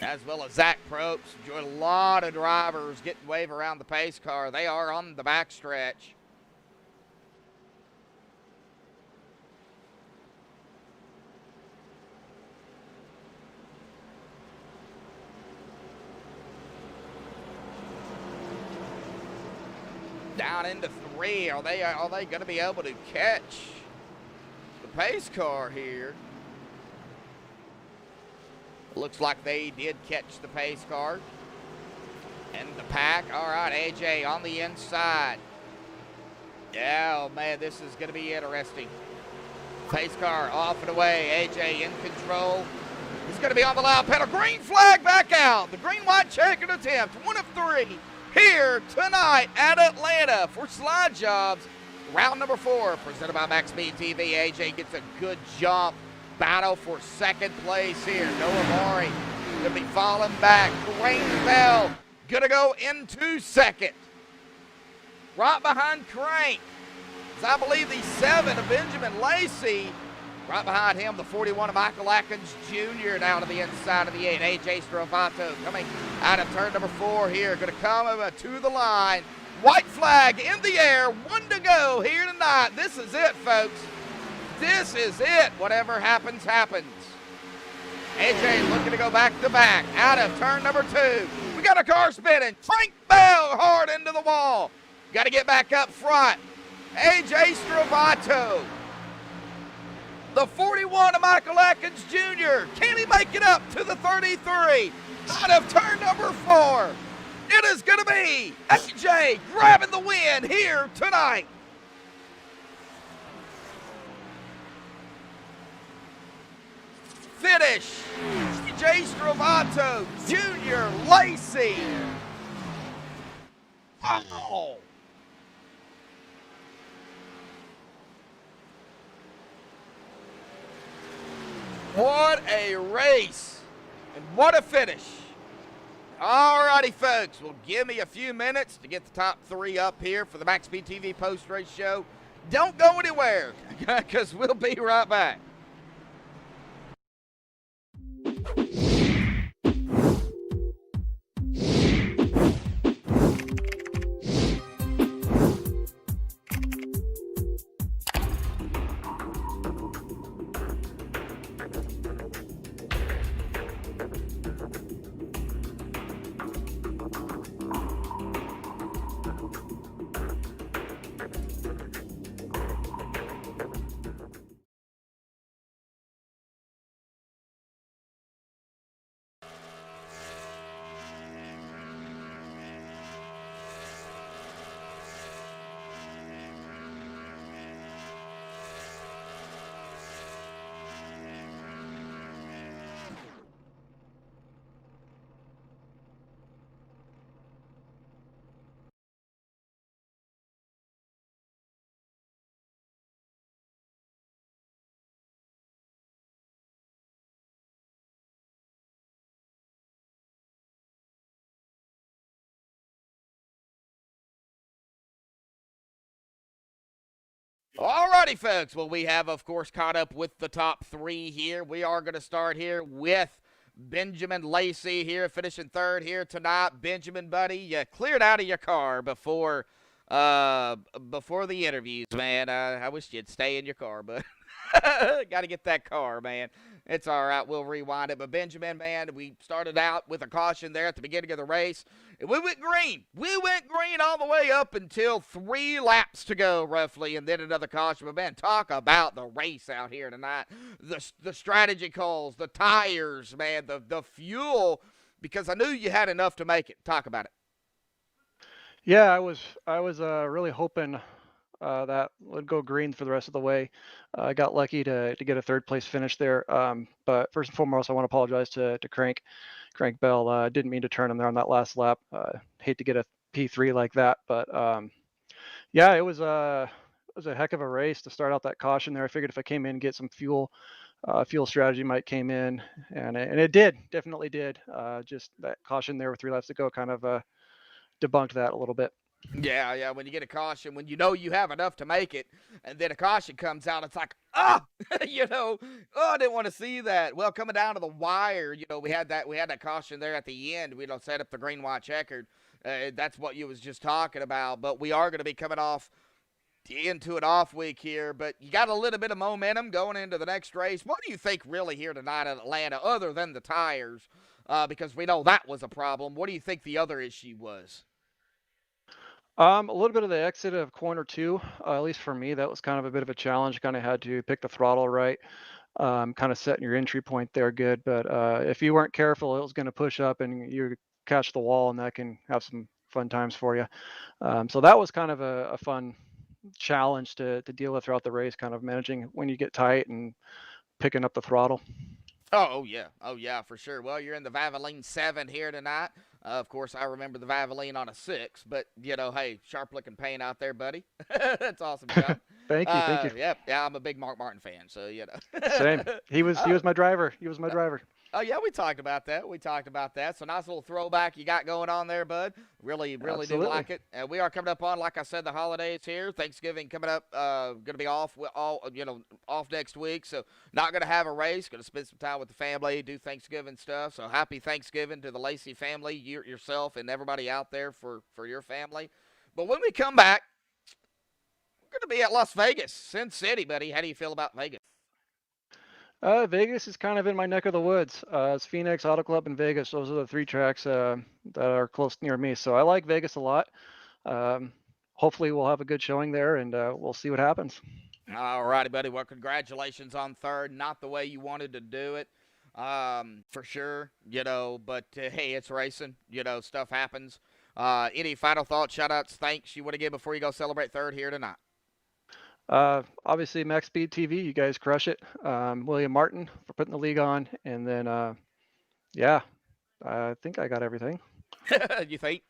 As well as Zach Probst. Enjoyed a lot of drivers getting wave around the pace car. They are on the backstretch. Down into 3. Are they going to be able to catch the pace car here? Looks like they did catch the pace car. in the pack. All right, AJ on the inside. Yeah, oh man, this is going to be interesting. Pace car off and away. AJ in control. He's going to be on the loud pedal. Green flag back out. The green-white checkered attempt. 1 of 3 here tonight at Atlanta for Slide Jobs. Round number 4 presented by MaxspeedTV. AJ gets a good jump. Battle for second place here. Noah Maury going to be falling back. Dwayne Bell going to go into second. Right behind Crank is, I believe, the 7 of Benjamin Lacey. Right behind him, the 41 of Michael Atkins Jr. down to the inside of the 8. AJ Stravato coming out of turn number 4 here. Going to come to the line. White flag in the air. 1 to go here tonight. This is it, folks. This is it. Whatever happens, happens. AJ looking to go back to back out of turn number 2. We got a car spinning. Frank Bell hard into the wall. Got to get back up front. AJ Stravato. The 41 of Michael Atkins Jr. Can he make it up to the 33? Out of turn number 4. It is going to be AJ grabbing the win here tonight. Finish. AJ Stravato, Jr. Lacey. Wow. What a race, and what a finish. All righty, folks. Well, give me a few minutes to get the top 3 up here for the MaxspeedTV post-race show. Don't go anywhere, because we'll be right back. Alrighty, folks. Well, we have, of course, caught up with the top 3 here. We are going to start here with Benjamin Lacey here, finishing 3rd here tonight. Benjamin, buddy, you cleared out of your car before the interviews, man. I wish you'd stay in your car, but got to get that car, man. It's all right. We'll rewind it. But Benjamin, man, we started out with a caution there at the beginning of the race. And we went green. We went green all the way up until 3 laps to go, roughly, and then another caution. But, man, talk about the race out here tonight. The strategy calls, the tires, man, the fuel, because I knew you had enough to make it. Talk about it. Yeah, I was really hoping that would go green for the rest of the way. I got lucky to get a 3rd place finish there. But first and foremost, I want to apologize to Crank Bell. Didn't mean to turn him there on that last lap. Hate to get a P3 like that, but yeah, it was a heck of a race to start out that caution there. I figured if I came in and get some fuel strategy might came in, and it definitely did. Just that caution there with 3 laps to go kind of debunked that a little bit. Yeah, when you get a caution, when you know you have enough to make it, and then a caution comes out, it's like, I didn't want to see that. Well, coming down to the wire, we had that caution there at the end. We don't set up the green, white, checkered. That's what you was just talking about. But we are going to be coming off into an off week here, but you got a little bit of momentum going into the next race. What do you think really here tonight at Atlanta, other than the tires? Because we know that was a problem. What do you think the other issue was? A little bit of the exit of corner 2, at least for me, that was kind of a bit of a challenge. Kind of had to pick the throttle right. kind of setting your entry point there good. But if you weren't careful, it was going to push up and you catch the wall, and that can have some fun times for you. So that was kind of a fun challenge to deal with throughout the race, kind of managing when you get tight and picking up the throttle. Oh yeah, for sure. Well, you're in the Valvoline 7 here tonight. Of course, I remember the Valvoline on a 6, but hey, sharp looking paint out there, buddy. That's awesome, John. Thank you. Yeah, I'm a big Mark Martin fan, so Same. He was my driver. He was my driver. Oh yeah, we talked about that. So nice little throwback you got going on there, bud. Really do Absolutely. like it. We are coming up on, like I said, the holidays here. Thanksgiving coming up. Gonna be off. Off next week. So not gonna have a race. Gonna spend some time with the family. Do Thanksgiving stuff. So happy Thanksgiving to the Lacey family, yourself, and everybody out there for your family. But when we come back, we're gonna be at Las Vegas, Sin City, buddy. How do you feel about Vegas? Vegas is kind of in my neck of the woods. It's Phoenix, Auto Club, and Vegas. Those are the three tracks that are close near me. So I like Vegas a lot. Hopefully we'll have a good showing there, and we'll see what happens. All righty, buddy. Well, congratulations on third. Not the way you wanted to do it, for sure. But hey, it's racing. Stuff happens. Any final thoughts, shout-outs, thanks you want to give before you go celebrate third here tonight? Obviously, MaxspeedTV, you guys crush it. William Martin for putting the league on, and then yeah, I think I got everything. You think?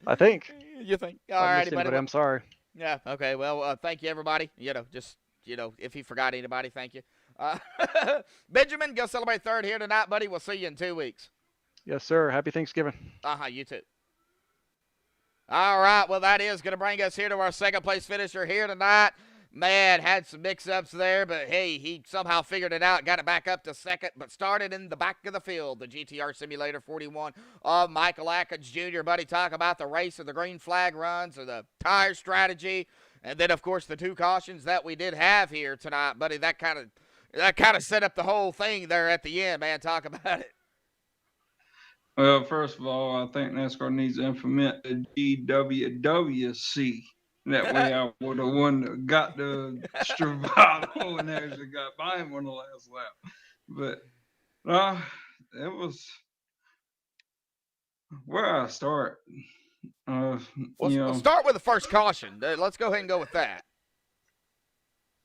I think. You think? If All I righty, missed buddy. anybody, I'm sorry. Yeah. Okay. Well, thank you, everybody. If you forgot anybody, thank you. Benjamin, go celebrate third here tonight, buddy. We'll see you in 2 weeks. Yes, sir. Happy Thanksgiving. You too. All right, well, that is going to bring us here to our second place finisher here tonight. Man, had some mix-ups there, but hey, he somehow figured it out, got it back up to second, but started in the back of the field. The GTR Simulator 41 of Michael Atkins Jr. Buddy, talk about the race of the green flag runs or the tire strategy, and then, of course, the two cautions that we did have here tonight. Buddy, that kind of set up the whole thing there at the end, man. Talk about it. Well, first of all, I think NASCAR needs to implement the GWWC. That way I would have got the Stravado and actually got by him on the last lap. But it was where I start. We'll start with the first caution. Let's go ahead and go with that.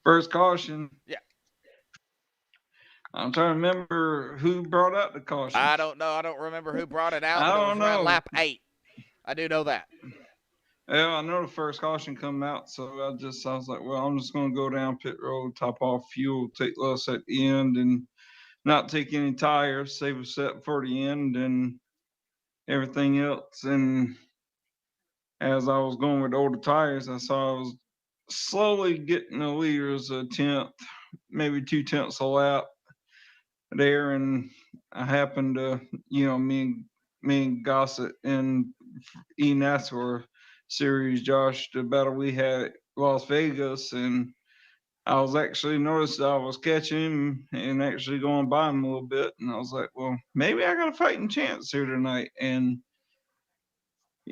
First caution. Yeah. I'm trying to remember who brought out the caution. I don't know. I don't remember who brought it out. I But don't it was around know. lap 8. I do know that. Yeah, I know the first caution come out, so I was like, well, I'm just going to go down pit road, top off fuel, take less at the end, and not take any tires, save a set for the end and everything else. And as I was going with older tires, I saw I was slowly getting the liters a tenth, maybe 2/10 a lap there, and I happened to, me and Gossett and NASCAR series, Josh, the battle we had at Las Vegas, and I was actually noticed I was catching him and actually going by him a little bit, and I was like, well, maybe I got a fighting chance here tonight. And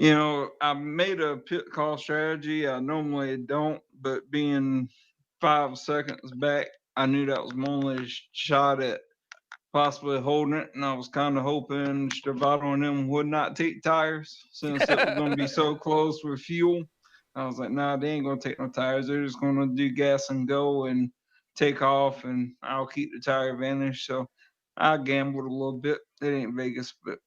I made a pit call strategy. I normally don't, but being 5 seconds back, I knew that was my only shot at possibly holding it, and I was kind of hoping Stravado and them would not take tires since it was going to be so close with fuel. I was like, nah, they ain't going to take no tires. They're just going to do gas and go and take off, and I'll keep the tire advantage. So I gambled a little bit. It ain't Vegas, but,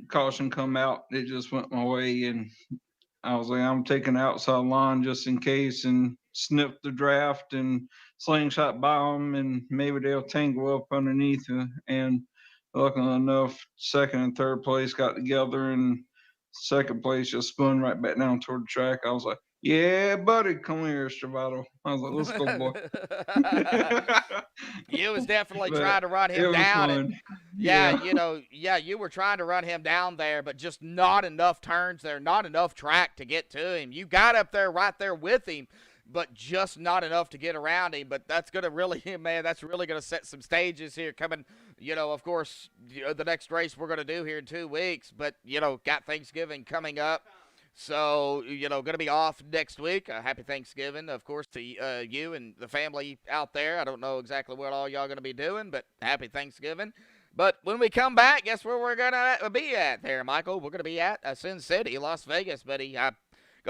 caution come out. It just went my way, and I was like, I'm taking the outside line just in case and snip the draft and slingshot by them, and maybe they'll tangle up underneath. And luckily enough, second and third place got together, and second place just spun right back down toward the track. I was like, yeah, buddy, come here, Stravado. I was like, let's go, boy. You was definitely But trying to run it him was down. fun. And you were trying to run him down there, but just not enough turns there, not enough track to get to him. You got up there right there with him, but just not enough to get around him. But that's going to really, man, that's really going to set some stages here coming, of course, the next race we're going to do here in 2 weeks. But, got Thanksgiving coming up. So, going to be off next week. Happy Thanksgiving, of course, to you and the family out there. I don't know exactly what all y'all going to be doing, but happy Thanksgiving. But when we come back, guess where we're going to be at there, Michael? We're going to be at Sin City, Las Vegas, buddy. Go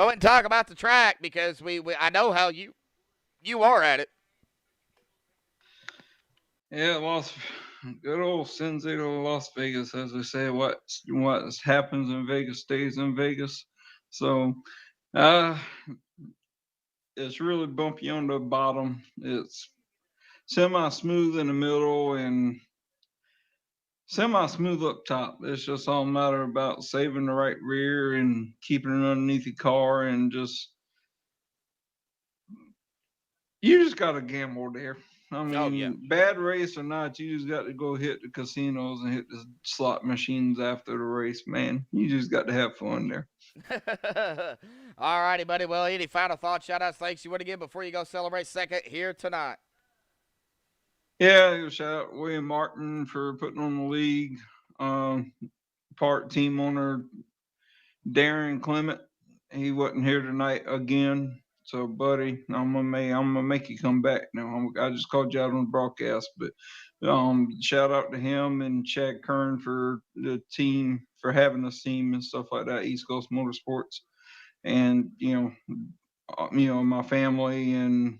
ahead and talk about the track because I know how you are at it. Yeah, good old Sin City, Las Vegas, as they say. What happens in Vegas stays in Vegas. So, it's really bumpy on the bottom. It's semi smooth in the middle and semi smooth up top. It's just all a matter about saving the right rear and keeping it underneath the car and you just got to gamble there. I mean, Oh, yeah. bad race or not, you just got to go hit the casinos and hit the slot machines after the race, man. You just got to have fun there. All righty, buddy. Well, any final thoughts, shout-outs, thanks you want to give before you go celebrate second here tonight? Yeah, shout out William Martin for putting on the league. Part team owner Darren Clement, he wasn't here tonight again. So, buddy, I'm gonna make you come back now. I just called you out on the broadcast, but shout out to him and Chad Kern for the team for having this team and stuff like that. East Coast Motorsports, and my family and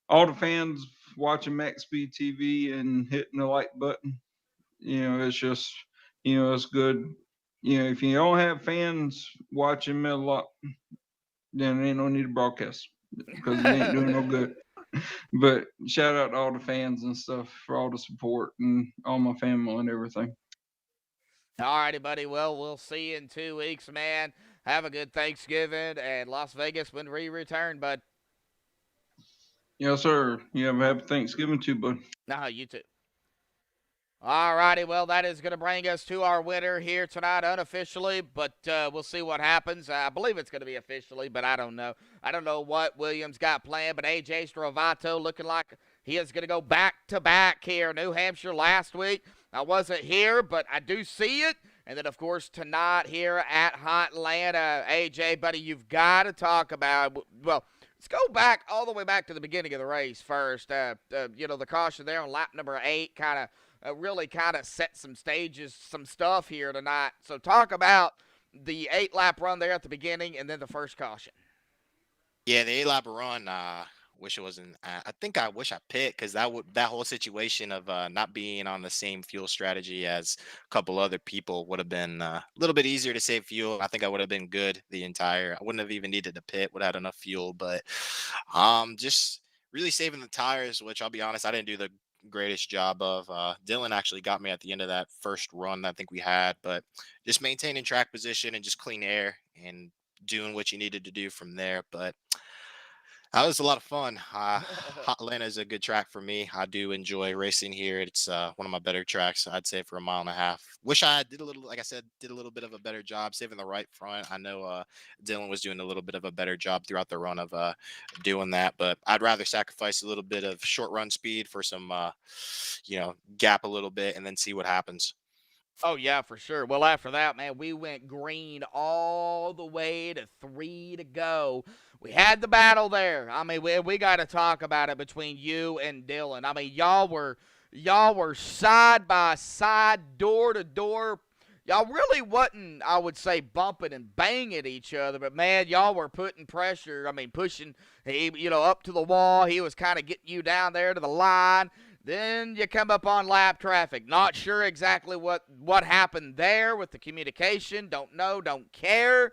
all the fans watching MaxspeedTV and hitting the like button. It's just it's good. If you don't have fans watching me a lot, then ain't no need to broadcast because it ain't doing no good. But shout out to all the fans and stuff for all the support and all my family and everything. All righty, buddy. Well, we'll see you in 2 weeks, man. Have a good Thanksgiving and Las Vegas when we return, bud. Yes, sir. You have a happy Thanksgiving too, bud. No, you too. All righty, well, that is going to bring us to our winner here tonight unofficially, but we'll see what happens. I believe it's going to be officially, but I don't know. I don't know what Williams got planned, but AJ Stravato looking like he is going to go back-to-back here. New Hampshire last week. I wasn't here, but I do see it. And then, of course, tonight here at Atlanta. AJ, buddy, you've got to talk about, well, let's go back all the way back to the beginning of the race first. The caution there on lap number 8 kind of really kind of set some stuff here tonight. So talk about the 8-lap run there at the beginning and then the first caution. Yeah, the 8-lap run, wish it wasn't. I wish I picked because that whole situation of not being on the same fuel strategy as a couple other people would have been a little bit easier to save fuel. I think I would have been good I wouldn't have even needed to pit, would have had enough fuel. But just really saving the tires, which I'll be honest, I didn't do the greatest job of. Dylan actually got me at the end of that first run I think we had, but just maintaining track position and just clean air and doing what you needed to do from there. But that was a lot of fun. Atlanta is a good track for me. I do enjoy racing here. It's one of my better tracks, I'd say, for a mile and a half. Wish I did like I said, did a little bit of a better job saving the right front. I know Dylan was doing a little bit of a better job throughout the run of doing that, but I'd rather sacrifice a little bit of short run speed for some, gap a little bit and then see what happens. Oh, yeah, for sure. Well, after that, man, we went green all the way to 3 to go. We had the battle there. I mean, we got to talk about it between you and Dylan. I mean, y'all were side by side, door to door. Y'all really wasn't, I would say, bumping and banging each other, but man, y'all were putting pressure. I mean, pushing, up to the wall. He was kind of getting you down there to the line. Then you come up on lap traffic. Not sure exactly what happened there with the communication. Don't know, don't care.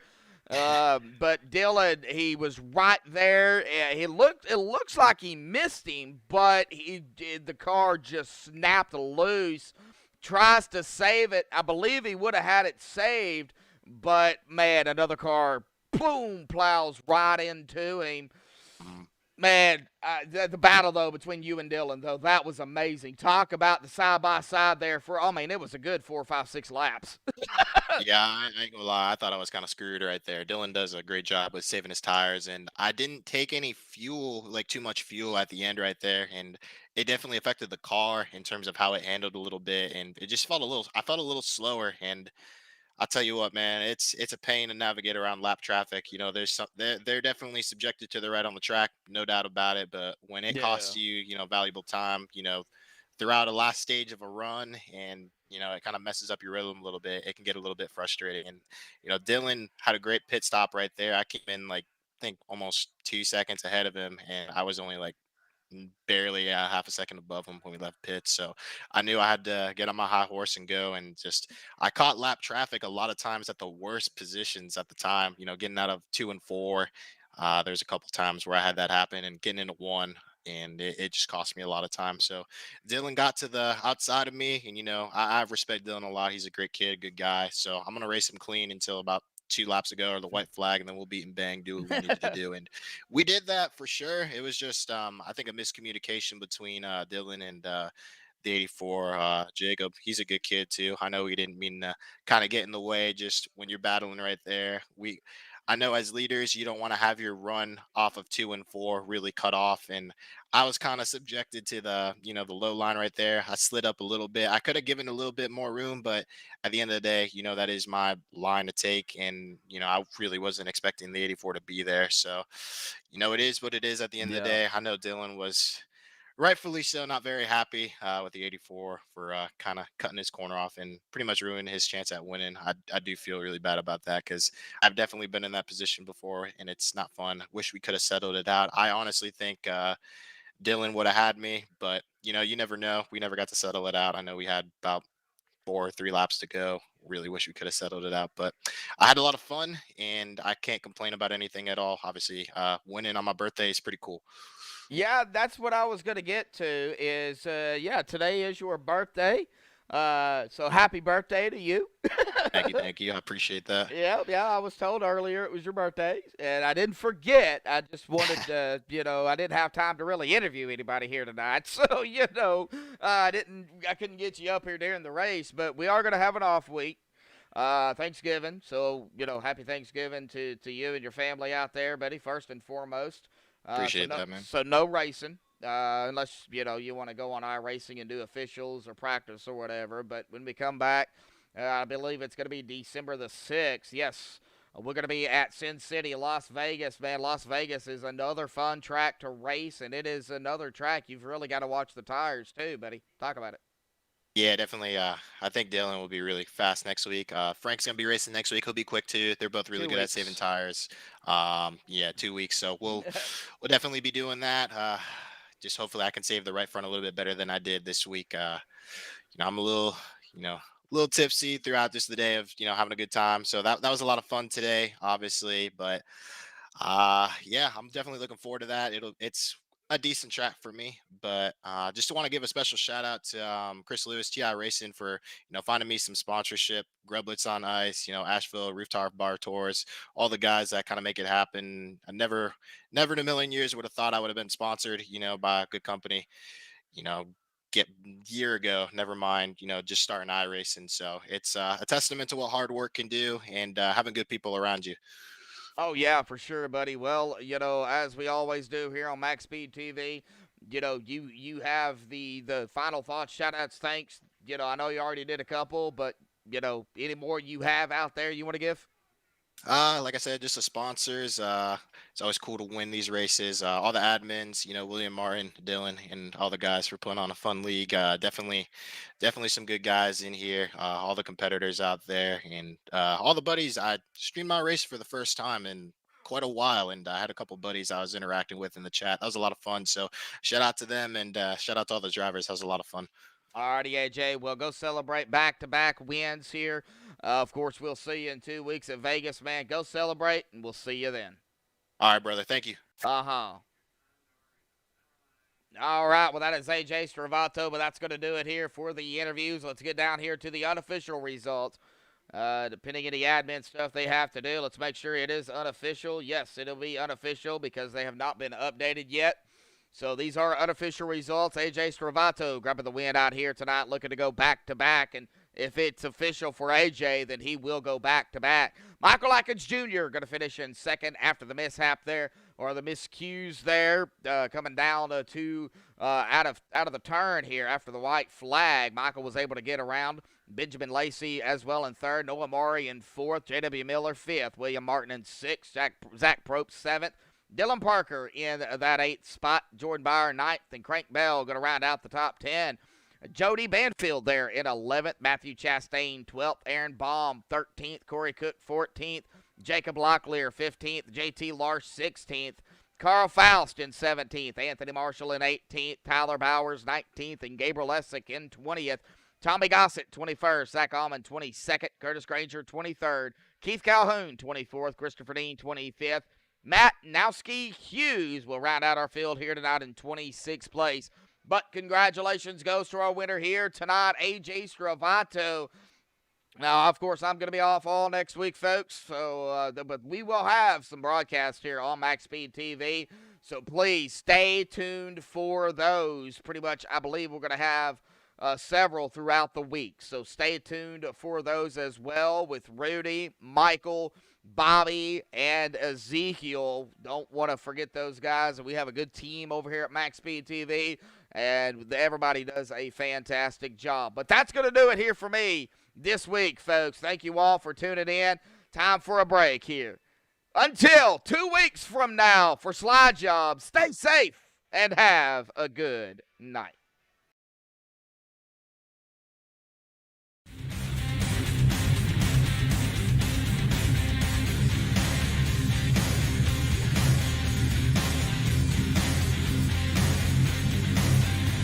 But Dylan, he was right there. It looks like he missed him, but the car just snapped loose. Tries to save it. I believe he would have had it saved, but man, another car, boom, plows right into him. Man, the battle, though, between you and Dylan, though, that was amazing. Talk about the side-by-side there it was a good 4, 5, 6 laps. Yeah, I ain't gonna lie. I thought I was kind of screwed right there. Dylan does a great job with saving his tires, and I didn't take any fuel, like too much fuel at the end right there, and it definitely affected the car in terms of how it handled a little bit, and it just I felt a little slower, and I'll tell you what, man, it's a pain to navigate around lap traffic. You know, there's some they're definitely subjected to the right on the track, no doubt about it. But when it Yeah. costs you, valuable time, throughout a last stage of a run, and it kind of messes up your rhythm a little bit, it can get a little bit frustrating. And Dylan had a great pit stop right there. I came in like I think almost 2 seconds ahead of him, and I was only like barely half a second above him when we left pits. So I knew I had to get on my high horse and go. And just I caught lap traffic a lot of times at the worst positions at the time. Getting out of 2 and 4. There's a couple times where I had that happen, and getting into 1. And it just cost me a lot of time. So Dylan got to the outside of me, and I respect Dylan a lot. He's a great kid, good guy. So I'm gonna race him clean until about 2 laps ago, or the white flag, and then we'll beat and bang, do what we needed to do. And we did that for sure. It was just I think a miscommunication between Dylan and the 84 Jacob. He's a good kid too. I know he didn't mean to kind of get in the way just when you're battling right there. I know as leaders, you don't want to have your run off of 2 and 4 really cut off. And I was kind of subjected to the low line right there. I slid up a little bit. I could have given a little bit more room, but at the end of the day, that is my line to take. And, I really wasn't expecting the 84 to be there. So, it is what it is at the end of the Yeah. day. I know Dylan was rightfully so not very happy with the 84 for kind of cutting his corner off and pretty much ruining his chance at winning. I do feel really bad about that, because I've definitely been in that position before, and it's not fun. Wish we could have settled it out. I honestly think Dylan would have had me, but you never know. We never got to settle it out. I know we had about 4 or 3 laps to go. Really wish we could have settled it out, but I had a lot of fun, and I can't complain about anything at all. Obviously, winning on my birthday is pretty cool. Yeah, that's what I was going to get to is, yeah, today is your birthday. So happy birthday to you. Thank you, thank you. I appreciate that. Yeah, yeah, I was told earlier it was your birthday, and I didn't forget. I just wanted to, I didn't have time to really interview anybody here tonight. So, I couldn't get you up here during the race, but we are going to have an off week. Thanksgiving. So, happy Thanksgiving to you and your family out there, buddy, first and foremost. Appreciate that, man. So no racing, unless, you want to go on iRacing and do officials or practice or whatever. But when we come back, I believe it's going to be December the 6th. Yes, we're going to be at Sin City, Las Vegas, man. Las Vegas is another fun track to race, and it is another track you've really got to watch the tires too, buddy. Talk about it. Yeah, definitely. I think Dylan will be really fast next week. Frank's gonna be racing next week. He'll be quick too. They're both really 2 good at saving weeks. tires. Yeah, 2 weeks. So we'll definitely be doing that. Just hopefully I can save the right front a little bit better than I did this week. I'm a little tipsy throughout just the day of having a good time. So that was a lot of fun today, obviously. But yeah, I'm definitely looking forward to that. It's a decent track for me, but just want to give a special shout out to Chris Lewis, TI Racing, for finding me some sponsorship, Grublets on Ice, Asheville Rooftop Bar Tours, all the guys that kind of make it happen. I never in a million years would have thought I would have been sponsored, by a good company, you know, get year ago, never mind, just starting iRacing. So it's a testament to what hard work can do, and having good people around you. Oh yeah, for sure, buddy. Well, as we always do here on Max Speed TV, you have the final thoughts, shout outs, thanks. I know you already did a couple, but any more you have out there you want to give? Like I said, just the sponsors. It's always cool to win these races. All the admins, William Martin, Dylan, and all the guys for putting on a fun league. Definitely some good guys in here. All the competitors out there, and all the buddies. I streamed my race for the first time in quite a while, and I had a couple buddies I was interacting with in the chat. That was a lot of fun. So shout out to them, and shout out to all the drivers. That was a lot of fun. Alrighty, AJ. Well, go celebrate back-to-back wins here. Of course, we'll see you in 2 weeks at Vegas, man. Go celebrate, and we'll see you then. All right, brother. Thank you. Uh-huh. All right, well, that is AJ Stravato, but that's going to do it here for the interviews. Let's get down here to the unofficial results. Depending on the admin stuff they have to do, let's make sure it is unofficial. Yes, it'll be unofficial because they have not been updated yet. So these are unofficial results. AJ Stravato grabbing the win out here tonight, looking to go back-to-back. And if it's official for AJ, then he will go back-to-back. Michael Atkins Jr. going to finish in second after the mishap there. or the miscues there, coming down to out of the turn here after the white flag. Michael was able to get around Benjamin Lacey as well in third, Noah Murray in fourth, J.W. Miller fifth, William Martin in sixth, Zach Probst seventh, Dylan Parker in that eighth spot, Jordan Byer ninth, and Crank Bell going to round out the top 10. Jody Banfield there in 11th, Matthew Chastain 12th, Aaron Baum 13th, Corey Cook 14th, Jacob Locklear 15th, JT Larsh 16th, Carl Faust in 17th, Anthony Marshall in 18th, Tyler Bowers 19th, and Gabriel Essick in 20th. Tommy Gossett 21st, Zach Allman 22nd, Curtis Granger 23rd, Keith Calhoun 24th, Christopher Dean 25th. Matt Nowski Hughes will round out our field here tonight in 26th place. But congratulations goes to our winner here tonight, AJ Stravato. Now, of course, I'm going to be off all next week, folks. So, but we will have some broadcasts here on Max Speed TV. So please stay tuned for those. Pretty much, I believe we're going to have several throughout the week. So stay tuned for those as well with Rudy, Michael, Bobby, and Ezekiel. Don't want to forget those guys. We have a good team over here at Max Speed TV, and everybody does a fantastic job. But that's going to do it here for me this week, folks. Thank you all for tuning in. Time for a break here. Until 2 weeks from now for Slide Jobs, stay safe and have a good night.